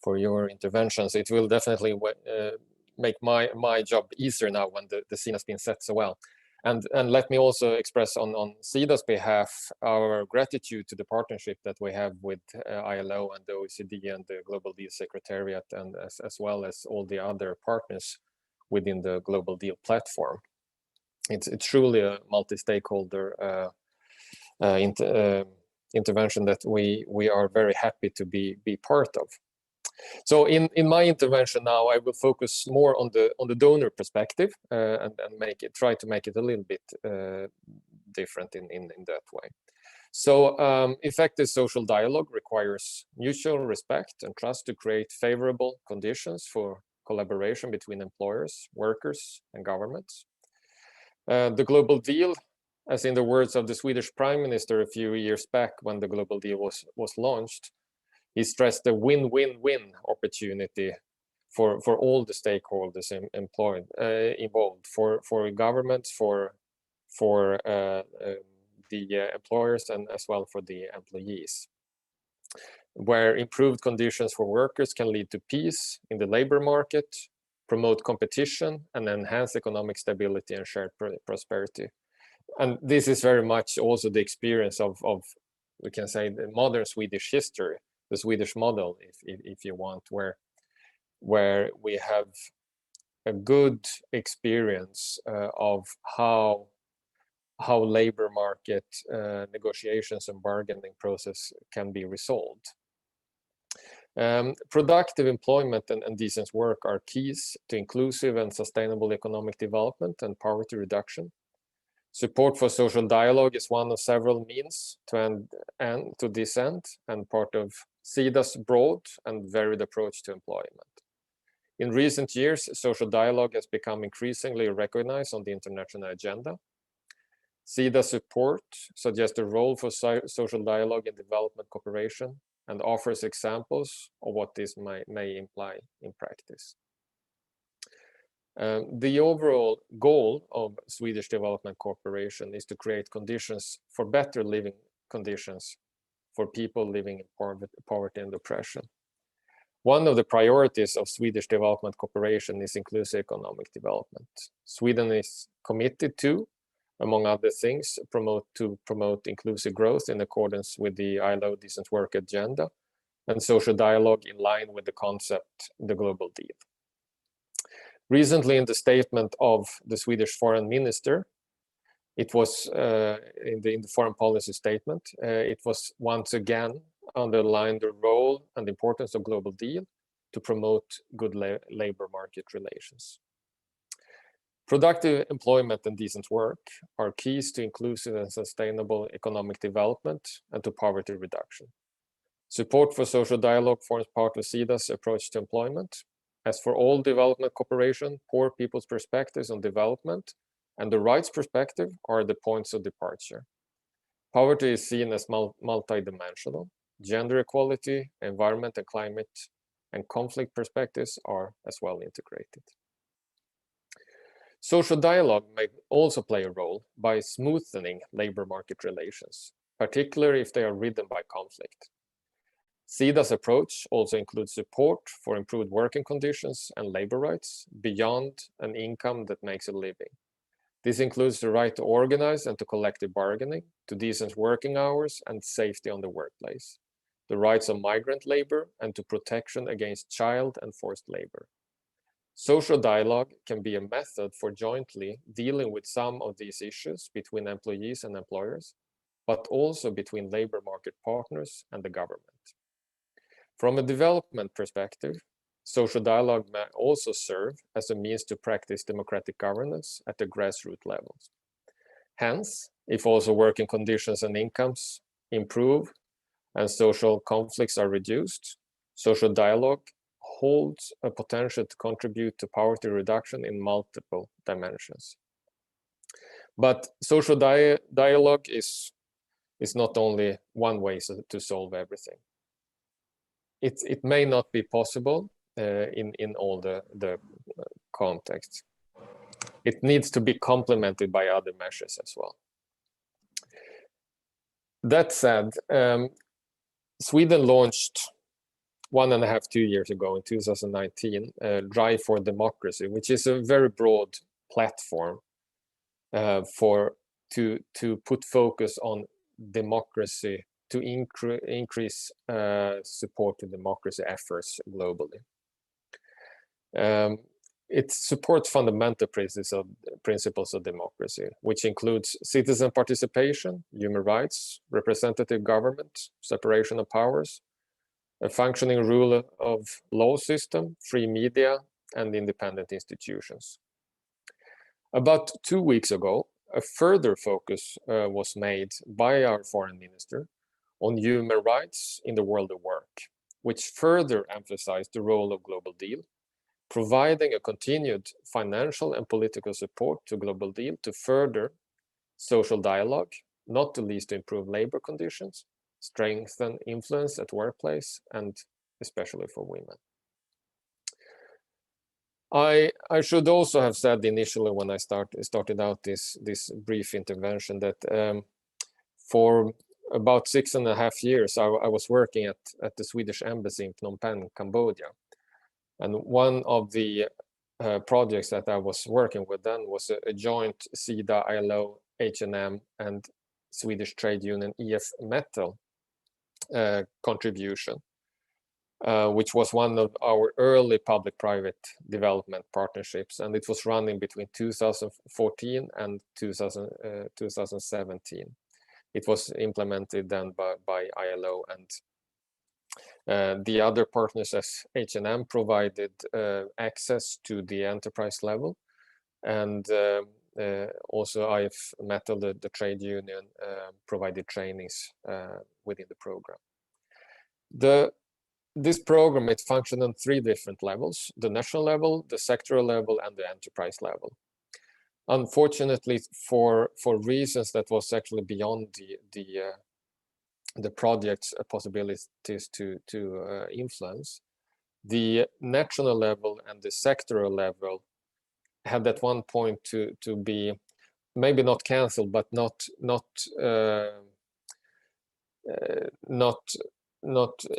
for your interventions. It will definitely make my job easier now when the scene has been set so well. And let me also express on SIDA's behalf our gratitude to the partnership that we have with ILO and the OECD and the Global Deal Secretariat, and as well as all the other partners within the Global Deal platform. It's truly a multi-stakeholder intervention that we are very happy to be part of. So in my intervention now, I will focus more on the donor perspective and try to make it a little bit different in that way. So effective social dialogue requires mutual respect and trust to create favorable conditions for collaboration between employers, workers, and governments. The Global Deal, as in the words of the Swedish Prime Minister a few years back when the Global Deal was launched, he stressed the win-win-win opportunity for all the stakeholders involved, for governments, for the employers, and as well for the employees, where improved conditions for workers can lead to peace in the labor market, promote competition, and enhance economic stability and shared prosperity. And this is very much also the experience of we can say, the modern Swedish history, the Swedish model, if you want, where we have a good experience of how labor market negotiations and bargaining process can be resolved. Productive employment and decent work are keys to inclusive and sustainable economic development and poverty reduction. Support for social dialogue is one of several means to this end, and part of SIDA's broad and varied approach to employment. In recent years, social dialogue has become increasingly recognized on the international agenda. SIDA's report suggests a role for social dialogue in development cooperation and offers examples of what this may imply in practice. The overall goal of Swedish development cooperation is to create conditions for better living conditions for people living in poverty and oppression. One of the priorities of Swedish development cooperation is inclusive economic development. Sweden is committed to, among other things, promote inclusive growth in accordance with the ILO Decent Work Agenda and social dialogue in line with the concept, the Global Deal. Recently, in the statement of the Swedish foreign minister, it was in the foreign policy statement, it was once again underlined the role and importance of Global Deal to promote good labor market relations. Productive employment and decent work are keys to inclusive and sustainable economic development and to poverty reduction. Support for social dialogue forms part of SIDA's approach to employment. As for all development cooperation, poor people's perspectives on development and the rights perspective are the points of departure. Poverty is seen as multidimensional. Gender equality, environment and climate, and conflict perspectives are as well integrated. Social dialogue may also play a role by smoothing labor market relations, particularly if they are ridden by conflict. SIDA's approach also includes support for improved working conditions and labor rights beyond an income that makes a living. This includes the right to organize and to collective bargaining, to decent working hours and safety on the workplace, the rights of migrant labor, and to protection against child and forced labor. Social dialogue can be a method for jointly dealing with some of these issues between employees and employers, but also between labor market partners and the government. From a development perspective, social dialogue may also serve as a means to practice democratic governance at the grassroots levels. Hence, if also working conditions and incomes improve and social conflicts are reduced, social dialogue holds a potential to contribute to poverty reduction in multiple dimensions. But social dialogue is not only one way to solve everything. It may not be possible in all the contexts. It needs to be complemented by other measures as well. That said, Sweden launched 2 years ago in 2019, Drive for Democracy, which is a very broad platform to put focus on democracy, to increase support to democracy efforts globally. It supports fundamental principles of democracy, which includes citizen participation, human rights, representative government, separation of powers, a functioning rule of law system, free media, and independent institutions. About 2 weeks ago, a further focus was made by our foreign minister on human rights in the world of work, which further emphasized the role of Global Deal, providing a continued financial and political support to Global Deal to further social dialogue, not the least to improve labor conditions, strengthen influence at workplace, and especially for women. I should also have said initially when I started out this brief intervention that for about 6.5 years I was working at the Swedish embassy in Phnom Penh, Cambodia. And one of the projects that I was working with then was a joint SIDA, ILO, H&M, and Swedish trade union EF Metal contribution, which was one of our early public-private development partnerships, and it was running between 2014 and 2017. It was implemented then by ILO, and the other partners as H&M provided access to the enterprise level, and also IF Metal, the trade union, provided trainings within the program. The this program, it functioned on 3 different levels: the national level, the sectoral level, and the enterprise level. Unfortunately, for reasons that was actually beyond the project's possibilities to influence, the national level and the sectoral level had at one point to be maybe not cancelled, but not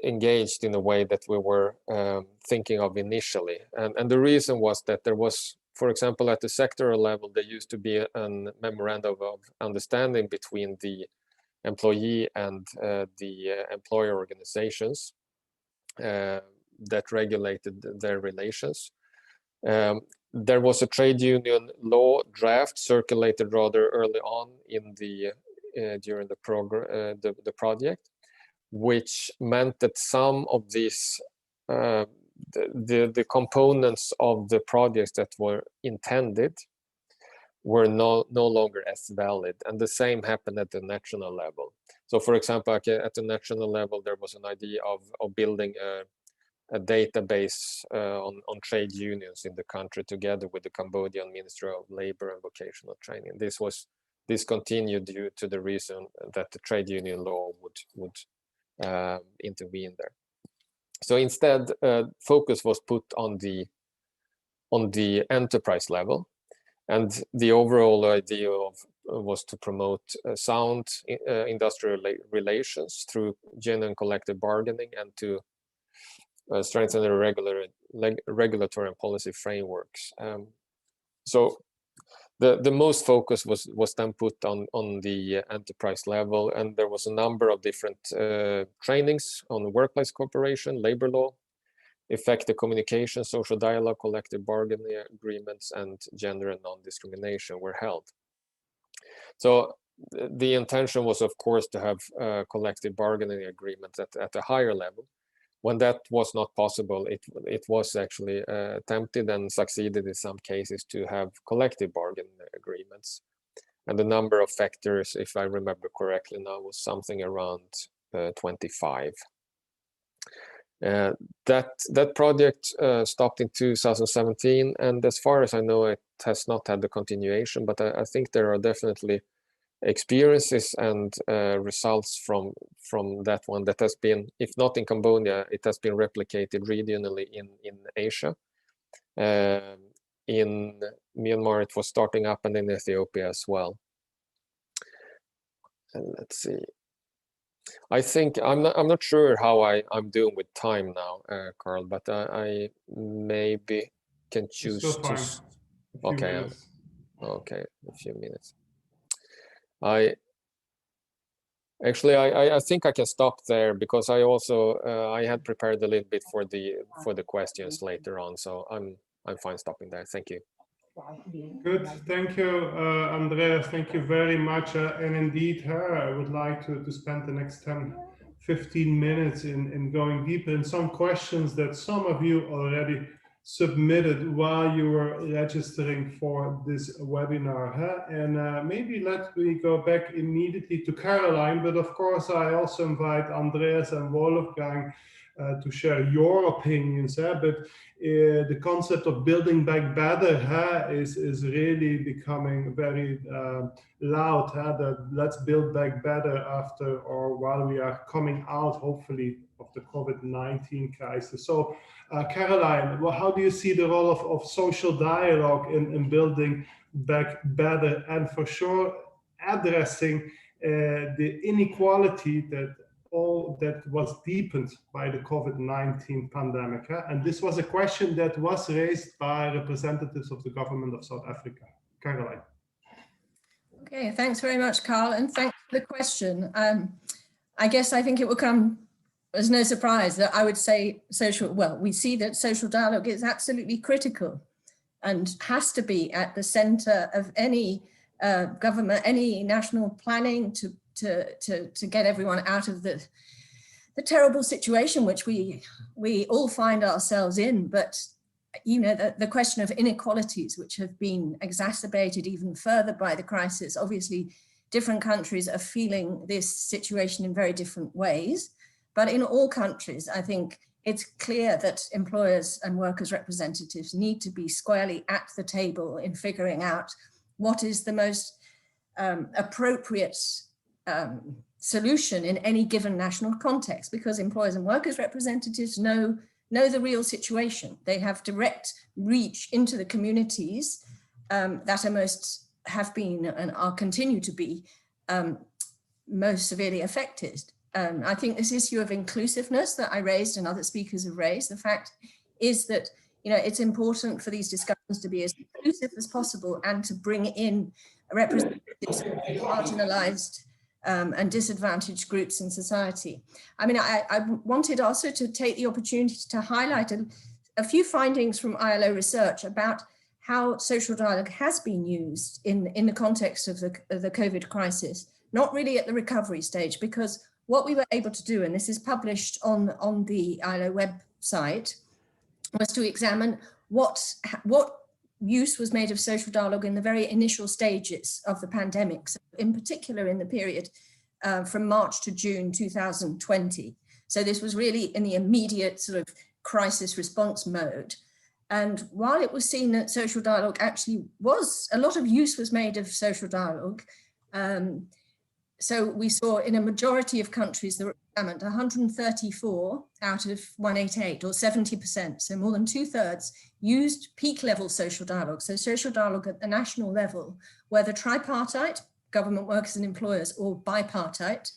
engaged in a way that we were thinking of initially. And the reason was that there was, for example, at the sectoral level, there used to be a memorandum of understanding between the employee and the employer organizations that regulated their relations. There was a trade union law draft circulated rather early on in the during the project, which meant that some of these the components of the projects that were intended were no longer as valid, and the same happened at the national level. So, for example, at the national level, there was an idea of building a database on trade unions in the country together with the Cambodian Ministry of Labor and Vocational Training. This was discontinued due to the reason that the trade union law would intervene there. So instead, focus was put on the enterprise level, and the overall idea was to promote sound industrial relations through genuine collective bargaining and to strengthen the regulatory and policy frameworks. So the most focus was then put on the enterprise level, and there was a number of different trainings on workplace cooperation, labor law, effective communication, social dialogue, collective bargaining agreements, and gender and non-discrimination were held. So the intention was, of course, to have collective bargaining agreements at a higher level. When that was not possible, it was actually attempted and succeeded in some cases to have collective bargaining agreements. And the number of factors, if I remember correctly now, was something around 25. That project stopped in 2017, and as far as I know, it has not had the continuation, but I think there are definitely experiences and results from that one that has been, if not in Cambodia, it has been replicated regionally in Asia. In Myanmar, it was starting up, and in Ethiopia as well. And let's see. I think I'm not sure how I'm doing with time now, Carl, but I maybe can choose to. Okay, okay, a few minutes. I think I can stop there because I also I had prepared a little bit for the questions later on, so I'm fine stopping there. Thank you. Good, thank you, Andreas. Thank you very much. And indeed, I would like to spend the next 10-15 minutes in going deeper in some questions that some of you already submitted while you were registering for this webinar. And maybe let me go back immediately to Caroline, but of course I also invite Andreas and Wolfgang to share your opinions. But the concept of building back better is really becoming very loud. That let's build back better after or while we are coming out, hopefully, of the COVID-19 crisis. So Caroline, well, how do you see the role of social dialogue in building back better, and for sure addressing the inequality that was deepened by the COVID-19 pandemic? And this was a question that was raised by representatives of the government of South Africa. Caroline. Okay, thanks very much, Carl, and thanks for the question. I guess I think it will come as no surprise that I would say we see that social dialogue is absolutely critical and has to be at the center of any government, any national planning to get everyone out of the terrible situation which we all find ourselves in. But you know, the question of inequalities, which have been exacerbated even further by the crisis. Obviously, different countries are feeling this situation in very different ways. But in all countries, I think it's clear that employers and workers' representatives need to be squarely at the table in figuring out what is the most appropriate solution in any given national context, because employers and workers' representatives know the real situation. They have direct reach into the communities that are have been and are continue to be most severely affected. I think this issue of inclusiveness that I raised and other speakers have raised, the fact is that, you know, it's important for these discussions to be as inclusive as possible and to bring in representatives of marginalized and disadvantaged groups in society. I mean, I wanted also to take the opportunity to highlight a few findings from ILO research about how social dialogue has been used in the context of the COVID crisis, not really at the recovery stage, because what we were able to do, and this is published on the ILO website, was to examine what use was made of social dialogue in the very initial stages of the pandemic, so in particular in the period from March to June 2020. So this was really in the immediate sort of crisis response mode. And while it was seen that social dialogue actually a lot of use was made of social dialogue, so we saw in a majority of countries that were examined, 134 out of 188, or 70%, so more than 2/3, used peak level social dialogue. So social dialogue at the national level, whether tripartite, government workers and employers, or bipartite,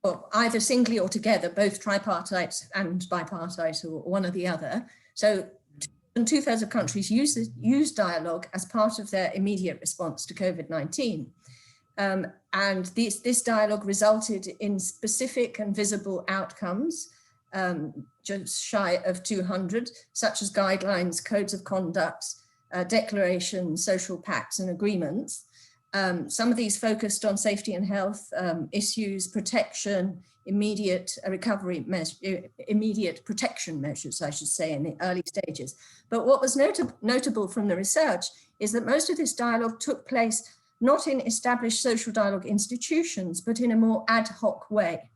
or either singly or together, both tripartite and bipartite, or one or the other. So 2/3 of countries use dialogue as part of their immediate response to COVID-19. And this dialogue resulted in specific and visible outcomes, just shy of 200, such as guidelines, codes of conduct, declarations, social pacts and agreements. Some of these focused on safety and health issues, protection, immediate recovery measures, immediate protection measures, I should say, in the early stages. But what was notable from the research is that most of this dialogue took place not in established social dialogue institutions, but in a more ad hoc way,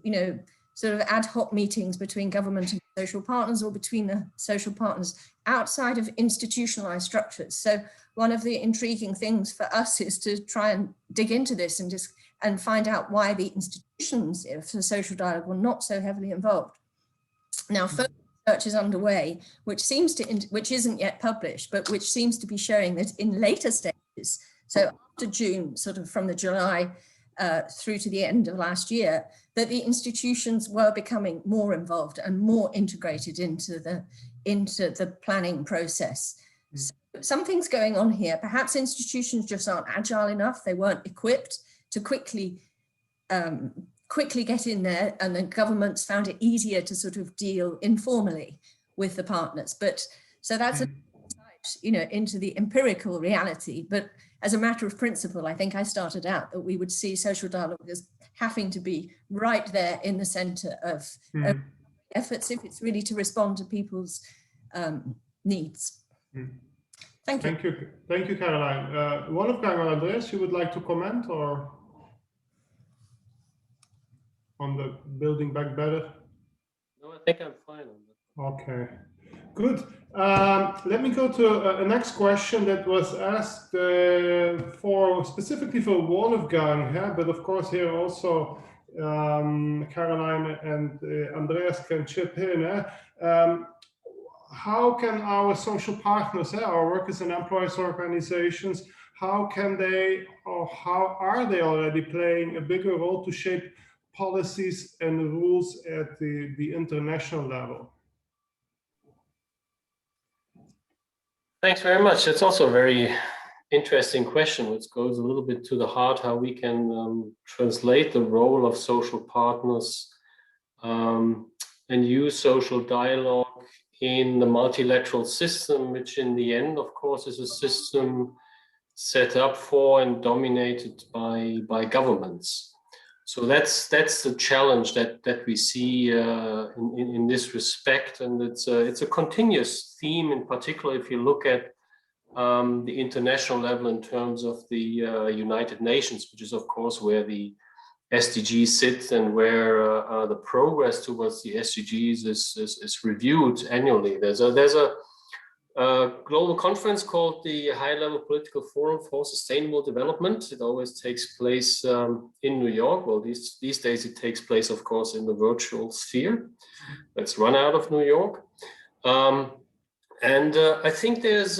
you know, sort of ad hoc meetings between government and social partners, or between the social partners outside of institutionalized structures. So one of the intriguing things for us is to try and dig into this and find out why the institutions for social dialogue were not so heavily involved. Now, further research is underway, which isn't yet published, but which seems to be showing that in later stages, so after June, sort of from the July through to the end of last year, that the institutions were becoming more involved and more integrated into the planning process. So something's going on here. Perhaps institutions just aren't agile enough. They weren't equipped to quickly get in there, and then governments found it easier to sort of deal informally with the partners. But so that's a insight, you know, into the empirical reality. But as a matter of principle, I think I started out that we would see social dialogue as having to be right there in the center of efforts if it's really to respond to people's needs. Thank you. Thank you, Caroline. Wolfgang or Andreas, you would like to comment or on the building back better? No, I think I'm fine on that. Okay, good. Let me go to a next question that was asked specifically for Wolfgang, but of course here also Caroline and Andreas can chip in. How can our social partners, our workers and employees organizations, how can they, or how are they already playing a bigger role to shape policies and rules at the international level? Thanks very much. That's also a very interesting question, which goes a little bit to the heart how we can translate the role of social partners and use social dialogue in the multilateral system, which in the end, of course, is a system set up for and dominated by governments. So that's the challenge that we see in this respect, and it's a continuous theme. In particular, if you look at the international level in terms of the United Nations, which is of course where the SDGs sit and where the progress towards the SDGs is reviewed annually. There's a global conference called the High-Level Political Forum for Sustainable Development. It always takes place in New York. Well, these days it takes place, of course, in the virtual sphere. Let's run out of New York. I think there's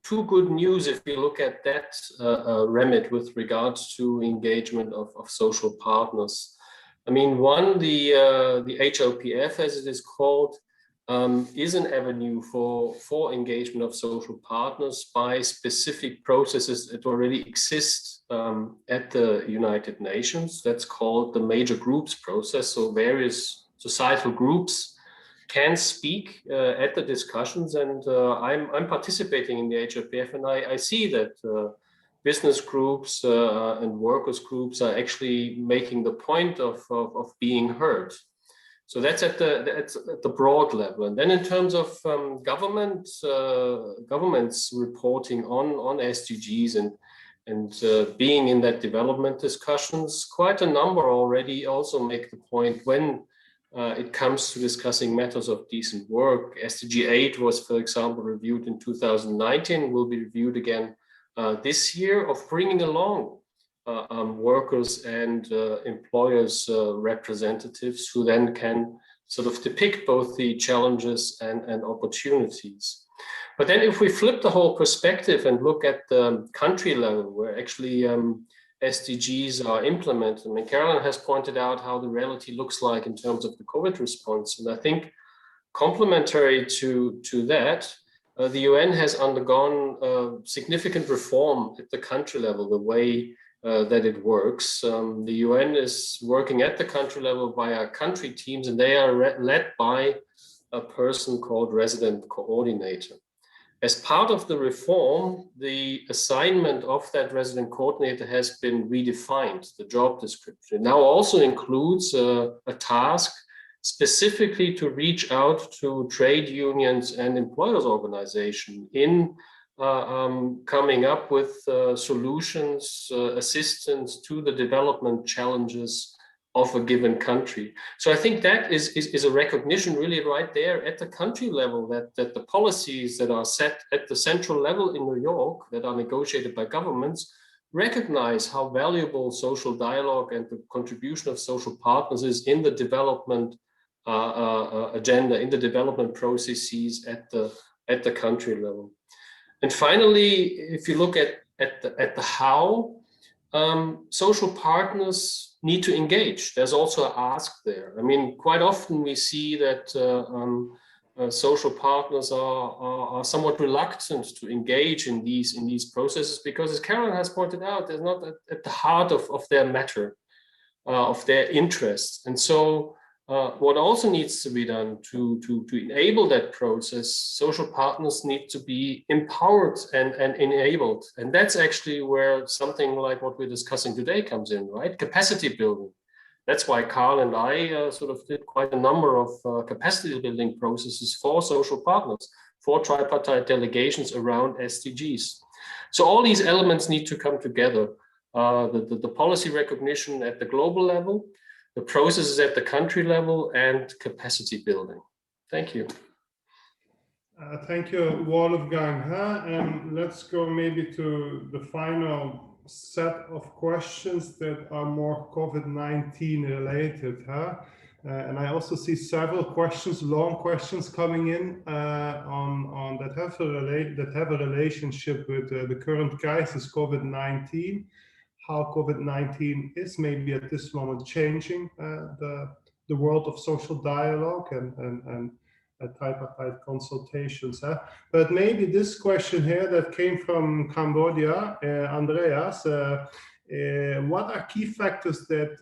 two good news if you look at that remit with regards to engagement of social partners. I mean, one, the HLPF, as it is called, is an avenue for engagement of social partners by specific processes that already exist at the United Nations. That's called the major groups process. So various societal groups can speak at the discussions, and I'm participating in the HLPF, and I see that business groups and workers groups are actually making the point of being heard. So that's at the broad level. And then in terms of governments reporting on SDGs and being in that development discussions, quite a number already also make the point when it comes to discussing matters of decent work. SDG 8 was, for example, reviewed in 2019, will be reviewed again this year, of bringing along workers and employers representatives who then can sort of depict both the challenges and opportunities. But then if we flip the whole perspective and look at the country level, where actually SDGs are implemented. I mean, Carolyn has pointed out how the reality looks like in terms of the COVID response. And I think complementary to that, the UN has undergone significant reform at the country level, the way that it works. The UN is working at the country level via country teams, and they are led by a person called resident coordinator. As part of the reform, the assignment of that resident coordinator has been redefined. The job description now also includes a task specifically to reach out to trade unions and employers organizations in coming up with solutions, assistance to the development challenges of a given country. So I think that is a recognition really right there at the country level that the policies that are set at the central level in New York that are negotiated by governments recognize how valuable social dialogue and the contribution of social partners is in the development agenda, in the development processes at the country level. And finally, if you look at the how, social partners need to engage. There's also an ask there. I mean, quite often we see that social partners are somewhat reluctant to engage in these processes because, as Carolyn has pointed out, they're not at the heart of their matter, of their interests. And so what also needs to be done to enable that process, social partners need to be empowered and enabled. And that's actually where something like what we're discussing today comes in, right? Capacity building. That's why Carl and I sort of did quite a number of capacity building processes for social partners, for tripartite delegations around SDGs. So all these elements need to come together. The policy recognition at the global level, the processes at the country level, and capacity building. Thank you. Thank you, Wolfgang. Let's go maybe to the final set of questions that are more COVID-19 related. And I also see several questions, long questions coming in on that have a relationship with the current crisis, COVID-19. How COVID-19 is maybe at this moment changing the world of social dialogue and tripartite consultations. But maybe this question here that came from Cambodia, Andreas, what are key factors that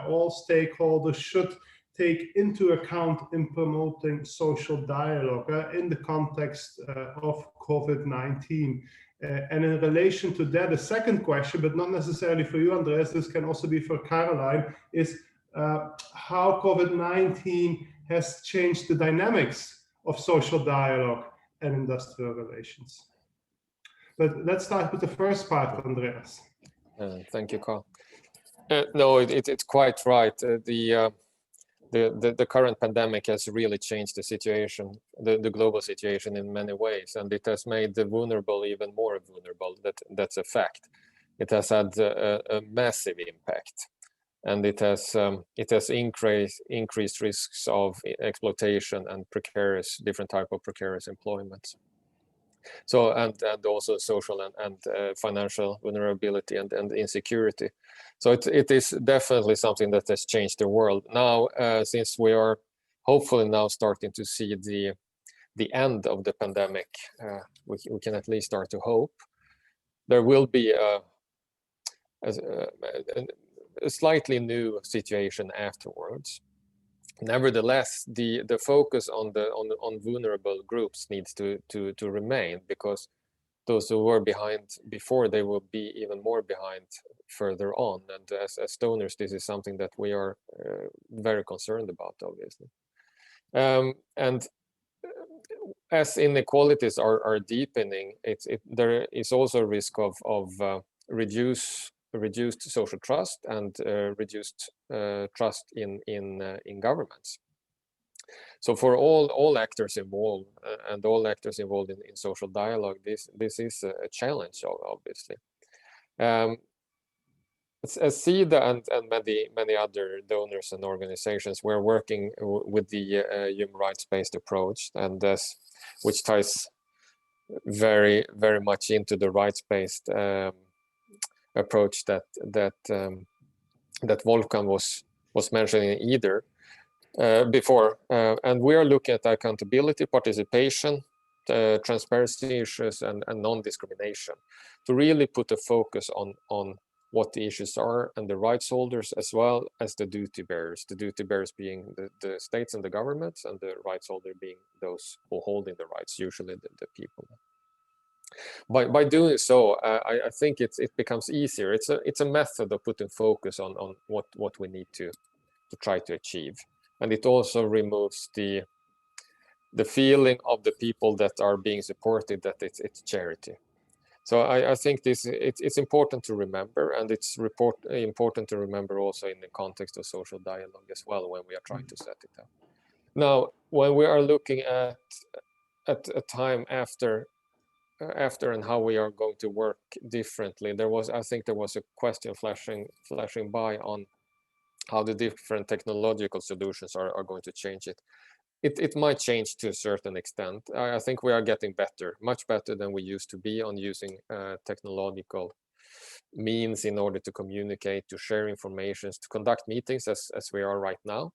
all stakeholders should take into account in promoting social dialogue in the context of COVID-19? And in relation to that, a second question, but not necessarily for you, Andreas, this can also be for Caroline, is how COVID-19 has changed the dynamics of social dialogue and industrial relations. But let's start with the first part, Andreas. Thank you, Carl. No, it's quite right. The current pandemic has really changed the situation, the global situation in many ways, and it has made the vulnerable even more vulnerable. That's a fact. It has had a massive impact, and it has increased risks of exploitation and different type of precarious employment. So and also social and financial vulnerability and insecurity. So it is definitely something that has changed the world. Now, since we are hopefully now starting to see the end of the pandemic, we can at least start to hope. There will be a slightly new situation afterwards. Nevertheless, the focus on vulnerable groups needs to remain, because those who were behind before, they will be even more behind further on. And as donors, this is something that we are very concerned about, obviously. And as inequalities are deepening, there is also a risk of reduced social trust and reduced trust in governments. So for all actors involved and all actors involved in social dialogue, this is a challenge, obviously. As SIDA and many other donors and organizations, we're working with the human rights-based approach, and which ties very much into the rights-based approach that Wolfgang was mentioning before, and we are looking at accountability, participation, transparency issues, and non-discrimination, to really put a focus on what the issues are, and the rights holders as well as the duty bearers. The duty bearers being the states and the governments, and the rights holder being those who holding the rights, usually the people. By doing so, I think it becomes easier. It's a method of putting focus on what we need to try to achieve, and it also removes the feeling of the people that are being supported that it's charity. So I think it's important to remember, and it's important to remember also in the context of social dialogue as well when we are trying to set it up. Now, when we are looking at a time after and how we are going to work differently, I think there was a question flashing by on how the different technological solutions are going to change it. It might change to a certain extent. I think we are getting better, much better than we used to be on using technological means in order to communicate, to share information, to conduct meetings as we are right now.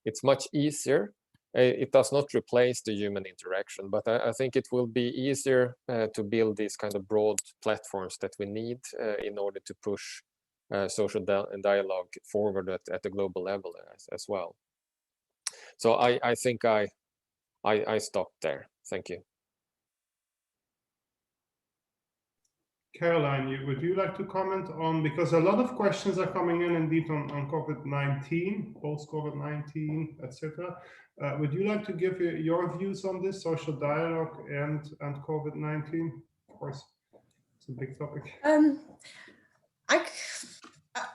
It's much easier. It does not replace the human interaction, but I think it will be easier to build these kind of broad platforms that we need in order to push social dialogue forward at the global level as well. So I think I stopped there. Thank you. Caroline, would you like to comment on, because a lot of questions are coming in indeed on COVID-19, post-COVID-19, etc. Would you like to give your views on this, social dialogue and COVID-19? Of course, it's a big topic.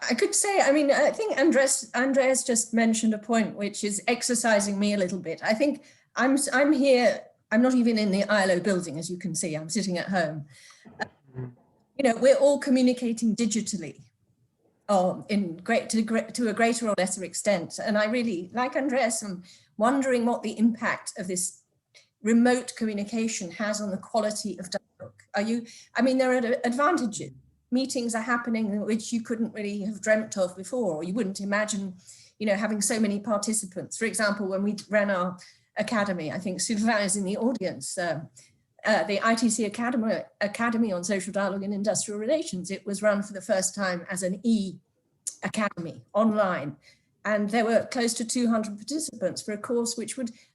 I could say, I mean, I think Andreas just mentioned a point which is exercising me a little bit. I think I'm here, I'm not even in the ILO building, as you can see, I'm sitting at home. You know, we're all communicating digitally, to a greater or lesser extent. And I really, like Andreas, I'm wondering what the impact of this remote communication has on the quality of dialogue. I mean, there are advantages. Meetings are happening which you couldn't really have dreamt of before, or you wouldn't imagine, you know, having so many participants. For example, when we ran our academy, I think Sylvain is in the audience, the ITCILO Academy on Social Dialogue and Industrial Relations. It was run for the first time as an e-academy online. And there were close to 200 participants for a course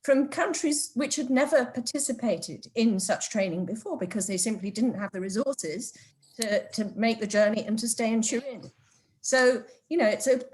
from countries which had never participated in such training before, because they simply didn't have the resources to make the journey and to stay in Turin. So, you know,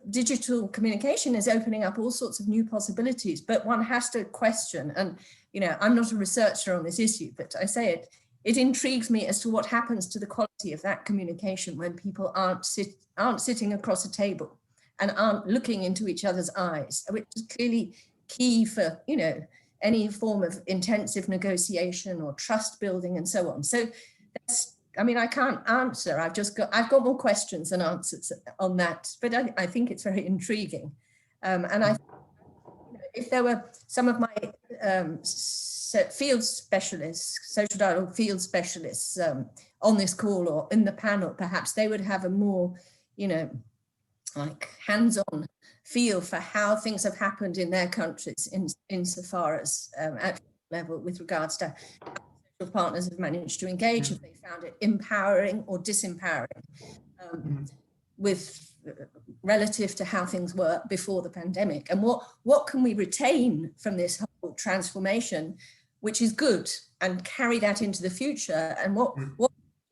digital communication is opening up all sorts of new possibilities, but one has to question, and, you know, I'm not a researcher on this issue, but I say it, it intrigues me as to what happens to the quality of that communication when people aren't sitting across a table and aren't looking into each other's eyes, which is clearly key for, you know, any form of intensive negotiation or trust building and so on. So that's, I mean, I can't answer. I've got more questions than answers on that, but I think it's very intriguing. And I, you know, if there were some of my field specialists, social dialogue field specialists on this call or in the panel, perhaps they would have a more, you know, like hands-on feel for how things have happened in their countries insofar as at level with regards to how social partners have managed to engage, if they found it empowering or disempowering with relative to how things were before the pandemic, and what can we retain from this whole transformation, which is good, and carry that into the future, and what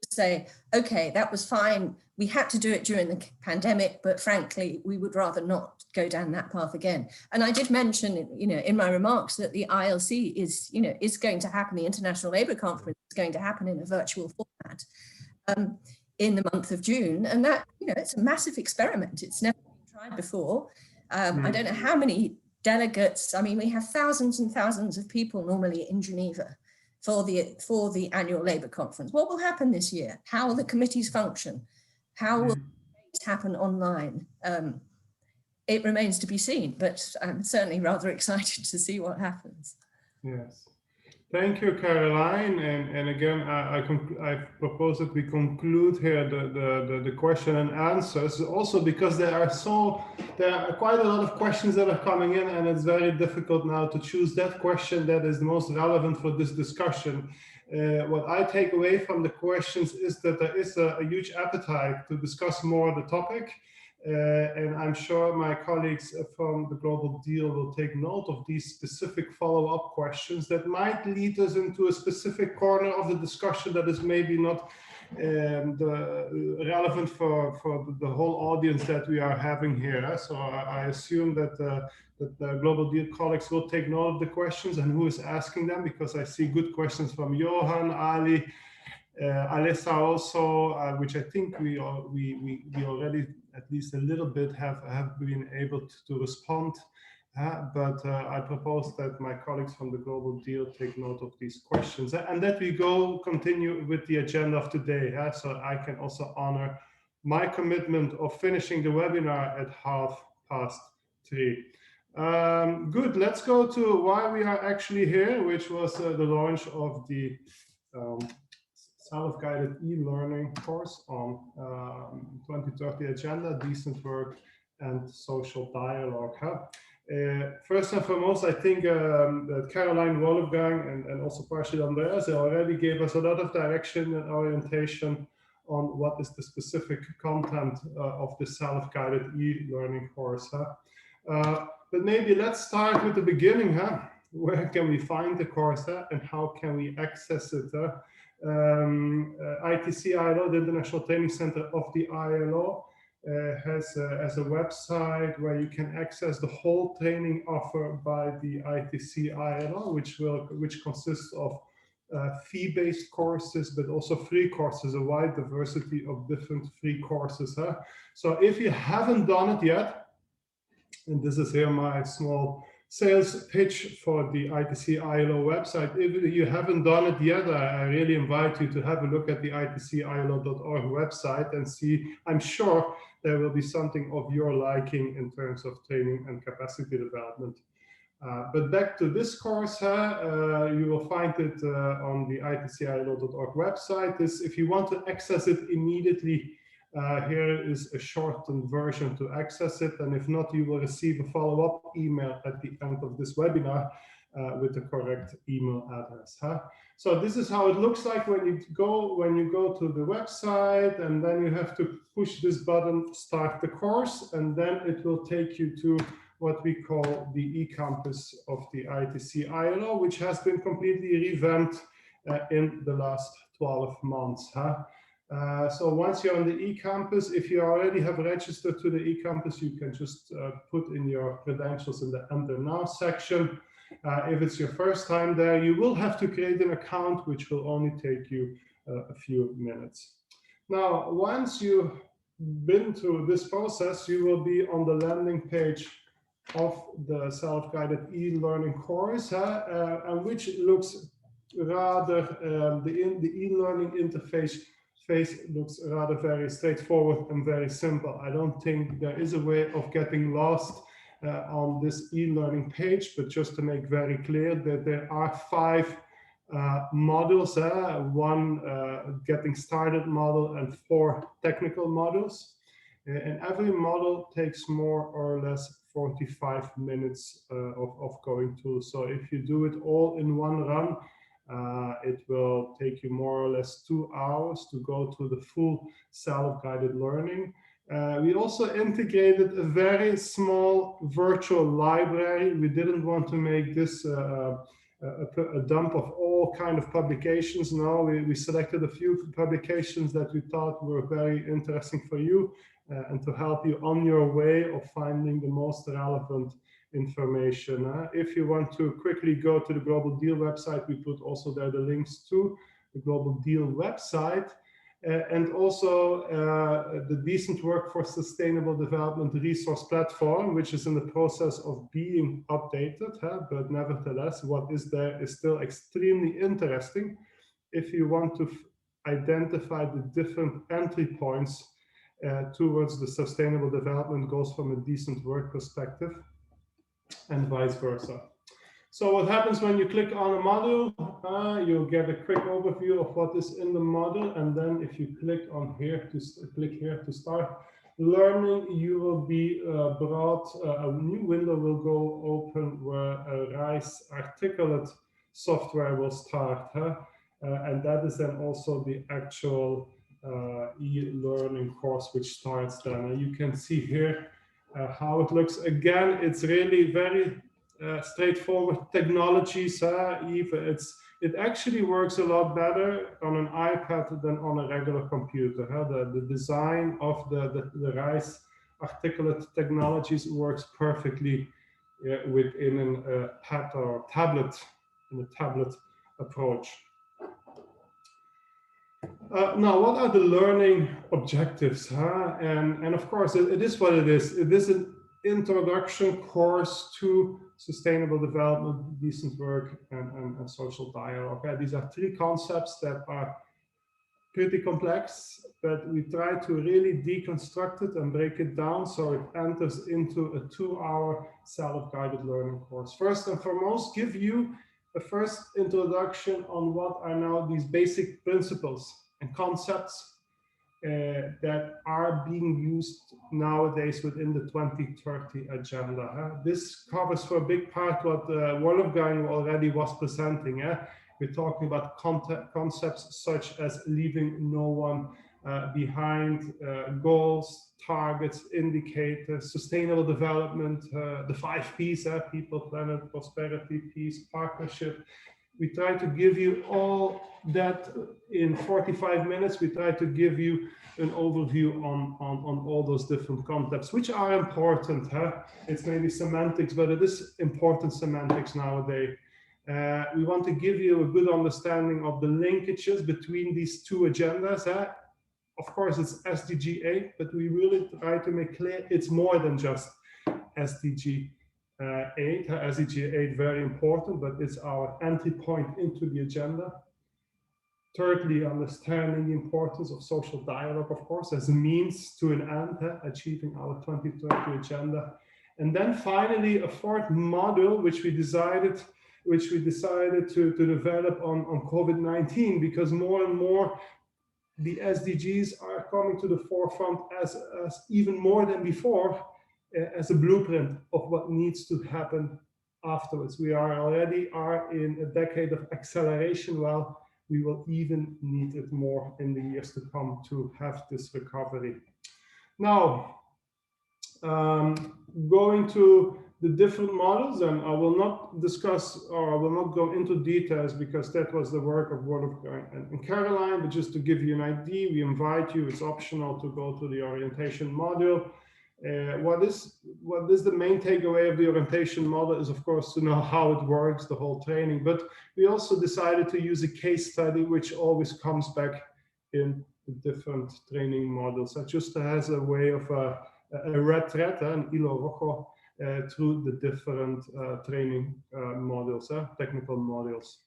say, okay, that was fine, we had to do it during the pandemic, but frankly, we would rather not go down that path again. And I did mention, you know, in my remarks that the ILC is, you know, is going to happen, the International Labour Conference is going to happen in a virtual format in the month of June. And that, you know, it's a massive experiment. It's never been tried before. I don't know how many delegates, I mean, we have thousands and thousands of people normally in Geneva for the annual Labour Conference. What will happen this year? How will the committees function? How will debates happen online? It remains to be seen, but I'm certainly rather excited to see what happens. Yes. Thank you, Caroline. And again, I propose that we conclude here the question and answers, also because there are quite a lot of questions that are coming in, and it's very difficult now to choose that question that is the most relevant for this discussion. What I take away from the questions is that there is a huge appetite to discuss more the topic. And I'm sure my colleagues from the Global Deal will take note of these specific follow-up questions that might lead us into a specific corner of the discussion that is maybe not relevant for the whole audience that we are having here. So I assume that the Global Deal colleagues will take note of the questions and who is asking them, because I see good questions from Johan, Ali, Alessa also, which I think we already at least a little bit have been able to respond. But I propose that my colleagues from the Global Deal take note of these questions, and that we continue with the agenda of today. So I can also honor my commitment of finishing the webinar at 3:30. Good, let's go to why we are actually here, which was the launch of the self-guided e-learning course on 2030 agenda, decent work and social dialogue. First and foremost, I think that Caroline, Wolfgang, and also partially Andreas, they already gave us a lot of direction and orientation on what is the specific content of the self-guided e-learning course. But maybe let's start with the beginning. Where can we find the course and how can we access it? ITCILO, the International Training Center of the ILO, has a website where you can access the whole training offered by the ITCILO, which consists of fee-based courses, but also free courses, a wide diversity of different free courses. So if you haven't done it yet, and this is here my small sales pitch for the ITCILO website. If you haven't done it yet, I really invite you to have a look at the ITCILO.org website and see. I'm sure there will be something of your liking in terms of training and capacity development. But back to this course, you will find it on the ITCILO.org website. If you want to access it immediately, here is a shortened version to access it, and if not, you will receive a follow-up email at the end of this webinar with the correct email address. So this is how it looks like when you go to the website, and then you have to push this button, start the course, and then it will take you to what we call the eCampus of the ITCILO, which has been completely revamped in the last 12 months. So once you're on the eCampus, if you already have registered to the eCampus, you can just put in your credentials in the Enter Now section. If it's your first time there, you will have to create an account, which will only take you a few minutes. Now, once you've been through this process, you will be on the landing page of the self-guided e-learning course, and which looks rather, the e-learning interface looks rather very straightforward and very simple. I don't think there is a way of getting lost on this e-learning page, but just to make very clear that there are 5 modules, one getting started module and 4 technical modules. And every model takes more or less 45 minutes of going through. So if you do it all in one run, it will take you more or less 2 hours to go through the full self-guided learning. We also integrated a very small virtual library. We didn't want to make this a dump of all kind of publications. No, we selected a few publications that we thought were very interesting for you and to help you on your way of finding the most relevant information. If you want to quickly go to the Global Deal website, we put also there the links to the Global Deal website. And also the Decent Work for Sustainable Development resource platform, which is in the process of being updated, but nevertheless, what is there is still extremely interesting if you want to identify the different entry points towards the sustainable development goals from a decent work perspective, and vice versa. So what happens when you click on a module, you'll get a quick overview of what is in the module, and then if you click on here to start learning, you will be brought, a new window will go open where a RISE articulate software will start, and that is then also the actual e-learning course which starts then. And you can see here how it looks. Again, it's really very straightforward technologies. It actually works a lot better on an iPad than on a regular computer. The design of the RISE articulate technologies works perfectly within a pad or tablet, in a tablet approach. Now, what are the learning objectives? And of course, it is what it is. It is an introduction course to sustainable development, decent work, and social dialogue. These are 3 concepts that are pretty complex, but we try to really deconstruct it and break it down so it enters into a 2-hour self-guided learning course. First and foremost, give you a first introduction on what are now these basic principles and concepts that are being used nowadays within the 2030 agenda. This covers for a big part what Wolfgang already was presenting. We're talking about concepts such as leaving no one behind, goals, targets, indicators, sustainable development, the 5 Ps, people, planet, prosperity, peace, partnership. We try to give you all that in 45 minutes. We try to give you an overview on all those different concepts, which are important. It's maybe semantics, but it is important semantics nowadays. We want to give you a good understanding of the linkages between these 2 agendas. Of course, it's SDG 8, but we really try to make clear it's more than just SDG 8. SDG 8 very important, but it's our entry point into the agenda. Thirdly, understanding the importance of social dialogue, of course, as a means to an end, achieving our 2030 agenda. And then finally, a 4th module, which we decided to develop on COVID-19, because more and more the SDGs are coming to the forefront as even more than before, as a blueprint of what needs to happen afterwards. We already are in a decade of acceleration. Well, we will even need it more in the years to come to have this recovery. Now, going to the different models, and I will not discuss, or I will not go into details because that was the work of Wolfgang and Caroline, but just to give you an idea, we invite you, it's optional to go to the orientation module. What is the main takeaway of the orientation model is, of course, to know how it works, the whole training. But we also decided to use a case study, which always comes back in the different training models. It just has a way of a red thread, an hilo rojo, through the different training modules, technical modules.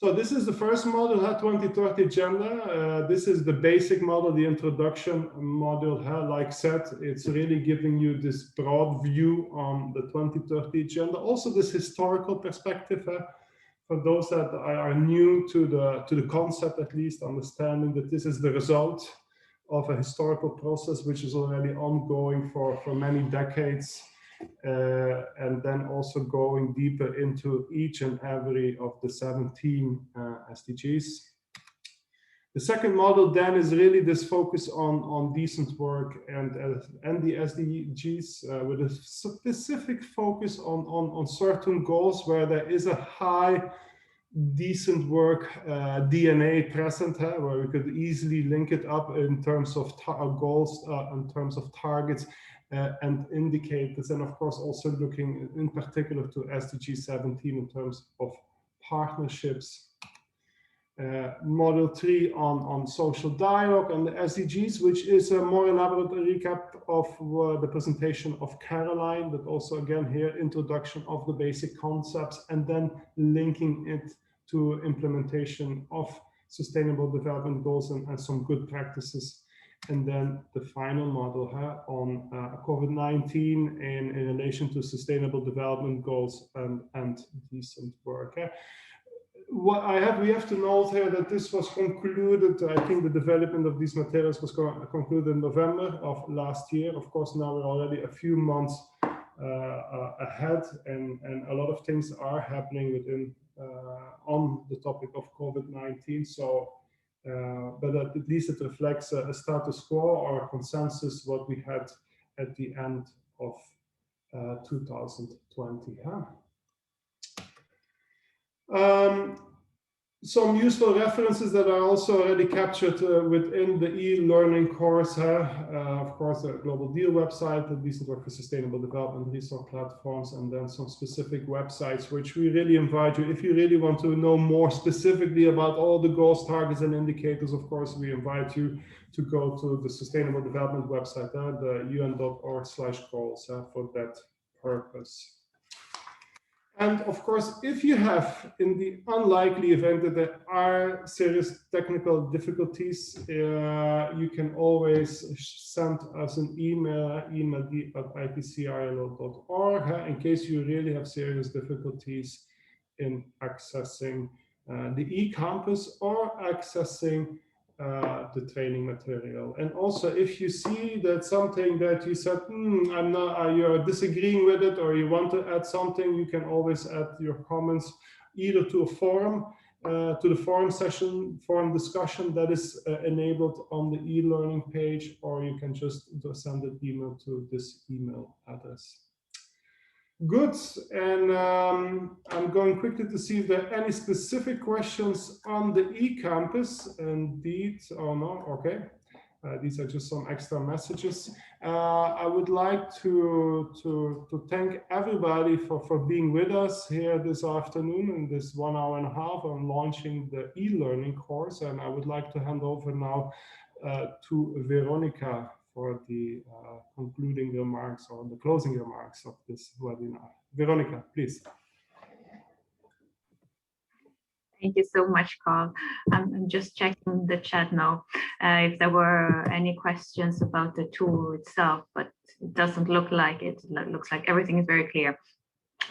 So this is the first model, 2030 agenda. This is the basic model, the introduction module. Like said, it's really giving you this broad view on the 2030 agenda. Also this historical perspective for those that are new to the concept, at least understanding that this is the result of a historical process which is already ongoing for many decades. And then also going deeper into each and every of the 17 SDGs. The second model then is really this focus on decent work and the SDGs with a specific focus on certain goals where there is a high decent work DNA present, where we could easily link it up in terms of goals, in terms of targets, and indicators, and of course also looking in particular to SDG 17 in terms of partnerships. Model 3 on social dialogue and the SDGs, which is a more elaborate recap of the presentation of Caroline, but also again here introduction of the basic concepts and then linking it to implementation of sustainable development goals and some good practices. And then the final model on COVID-19 in relation to sustainable development goals and decent work. What we have to note here that this was concluded, I think the development of these materials was concluded in November of last year. Of course, now we're already a few months ahead and a lot of things are happening within on the topic of COVID-19. So. But at least it reflects a status quo or a consensus what we had at the end of 2020. Some useful references that are also already captured within the e-learning course. Of course, the Global Deal website, the Decent Work for Sustainable Development resource platforms, and then some specific websites, which we really invite you. If you really want to know more specifically about all the goals, targets, and indicators, of course, we invite you to go to the Sustainable Development website, the un.org/goals for that purpose. And of course, if you have, in the unlikely event that there are serious technical difficulties, you can always send us an email email@itcilo.org in case you really have serious difficulties in accessing the e-campus or accessing the training material. And also, if you see that something that you said, you're disagreeing with it, or you want to add something, you can always add your comments either to a forum, to the forum discussion that is enabled on the e-learning page, or you can just send an email to this email address. Good, and I'm going quickly to see if there are any specific questions on the eCampus. Indeed, or no, okay. These are just some extra messages. I would like to thank everybody for being with us here this afternoon in this 1 hour and a half on launching the e-learning course. And I would like to hand over now to Veronica for the concluding remarks or the closing remarks of this webinar. Veronica, please. Thank you so much, Carl. I'm just checking the chat now if there were any questions about the tool itself, but it doesn't look like it. It looks like everything is very clear.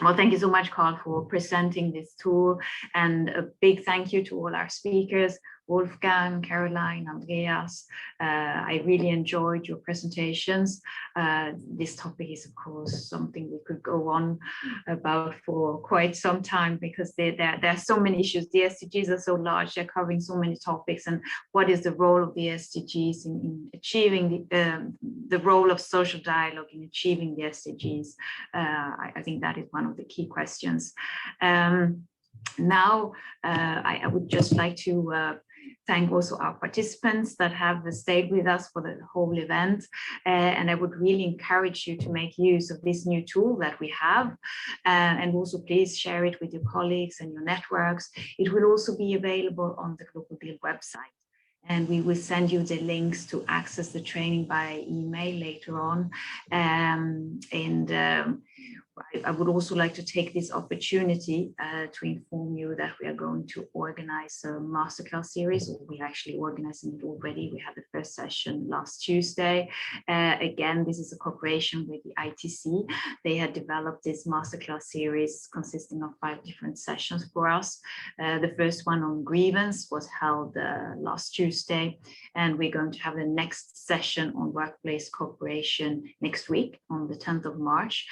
Well, thank you so much, Carl, for presenting this tool, and a big thank you to all our speakers, Wolfgang, Caroline, Andreas. I really enjoyed your presentations. This topic is, of course, something we could go on about for quite some time, because there are so many issues. The SDGs are so large, they're covering so many topics, and what is the role of the SDGs in achieving the role of social dialogue in achieving the SDGs? I think that is one of the key questions. Now, I would just like to thank also our participants that have stayed with us for the whole event. And I would really encourage you to make use of this new tool that we have. And also please share it with your colleagues and your networks. It will also be available on the Global Deal website. And we will send you the links to access the training by email later on. I would also like to take this opportunity to inform you that we are going to organize a masterclass series, or we're actually organizing it already. We had the first session last Tuesday. Again, this is a cooperation with the ITC. They had developed this masterclass series consisting of 5 different sessions for us. The first one on grievance was held last Tuesday, and we're going to have the next session on workplace cooperation next week on the 10th of March.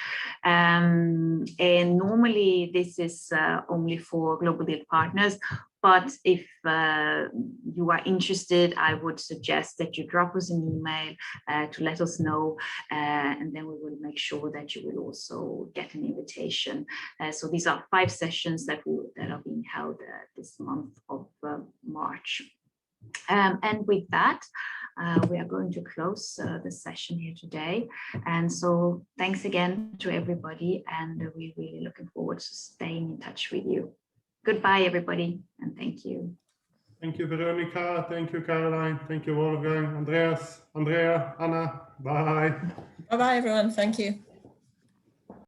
And normally this is only for Global Deal partners, but if you are interested, I would suggest that you drop us an email to let us know, and then we will make sure that you will also get an invitation. So these are 5 sessions that are being held this month of March. And with that, we are going to close the session here today. And so thanks again to everybody, and we're really looking forward to staying in touch with you. Goodbye, everybody, and thank you. Thank you, Veronica. Thank you, Caroline. Thank you, Wolfgang, Andreas, Andrea, Anna. Bye. Bye-bye, everyone. Thank you.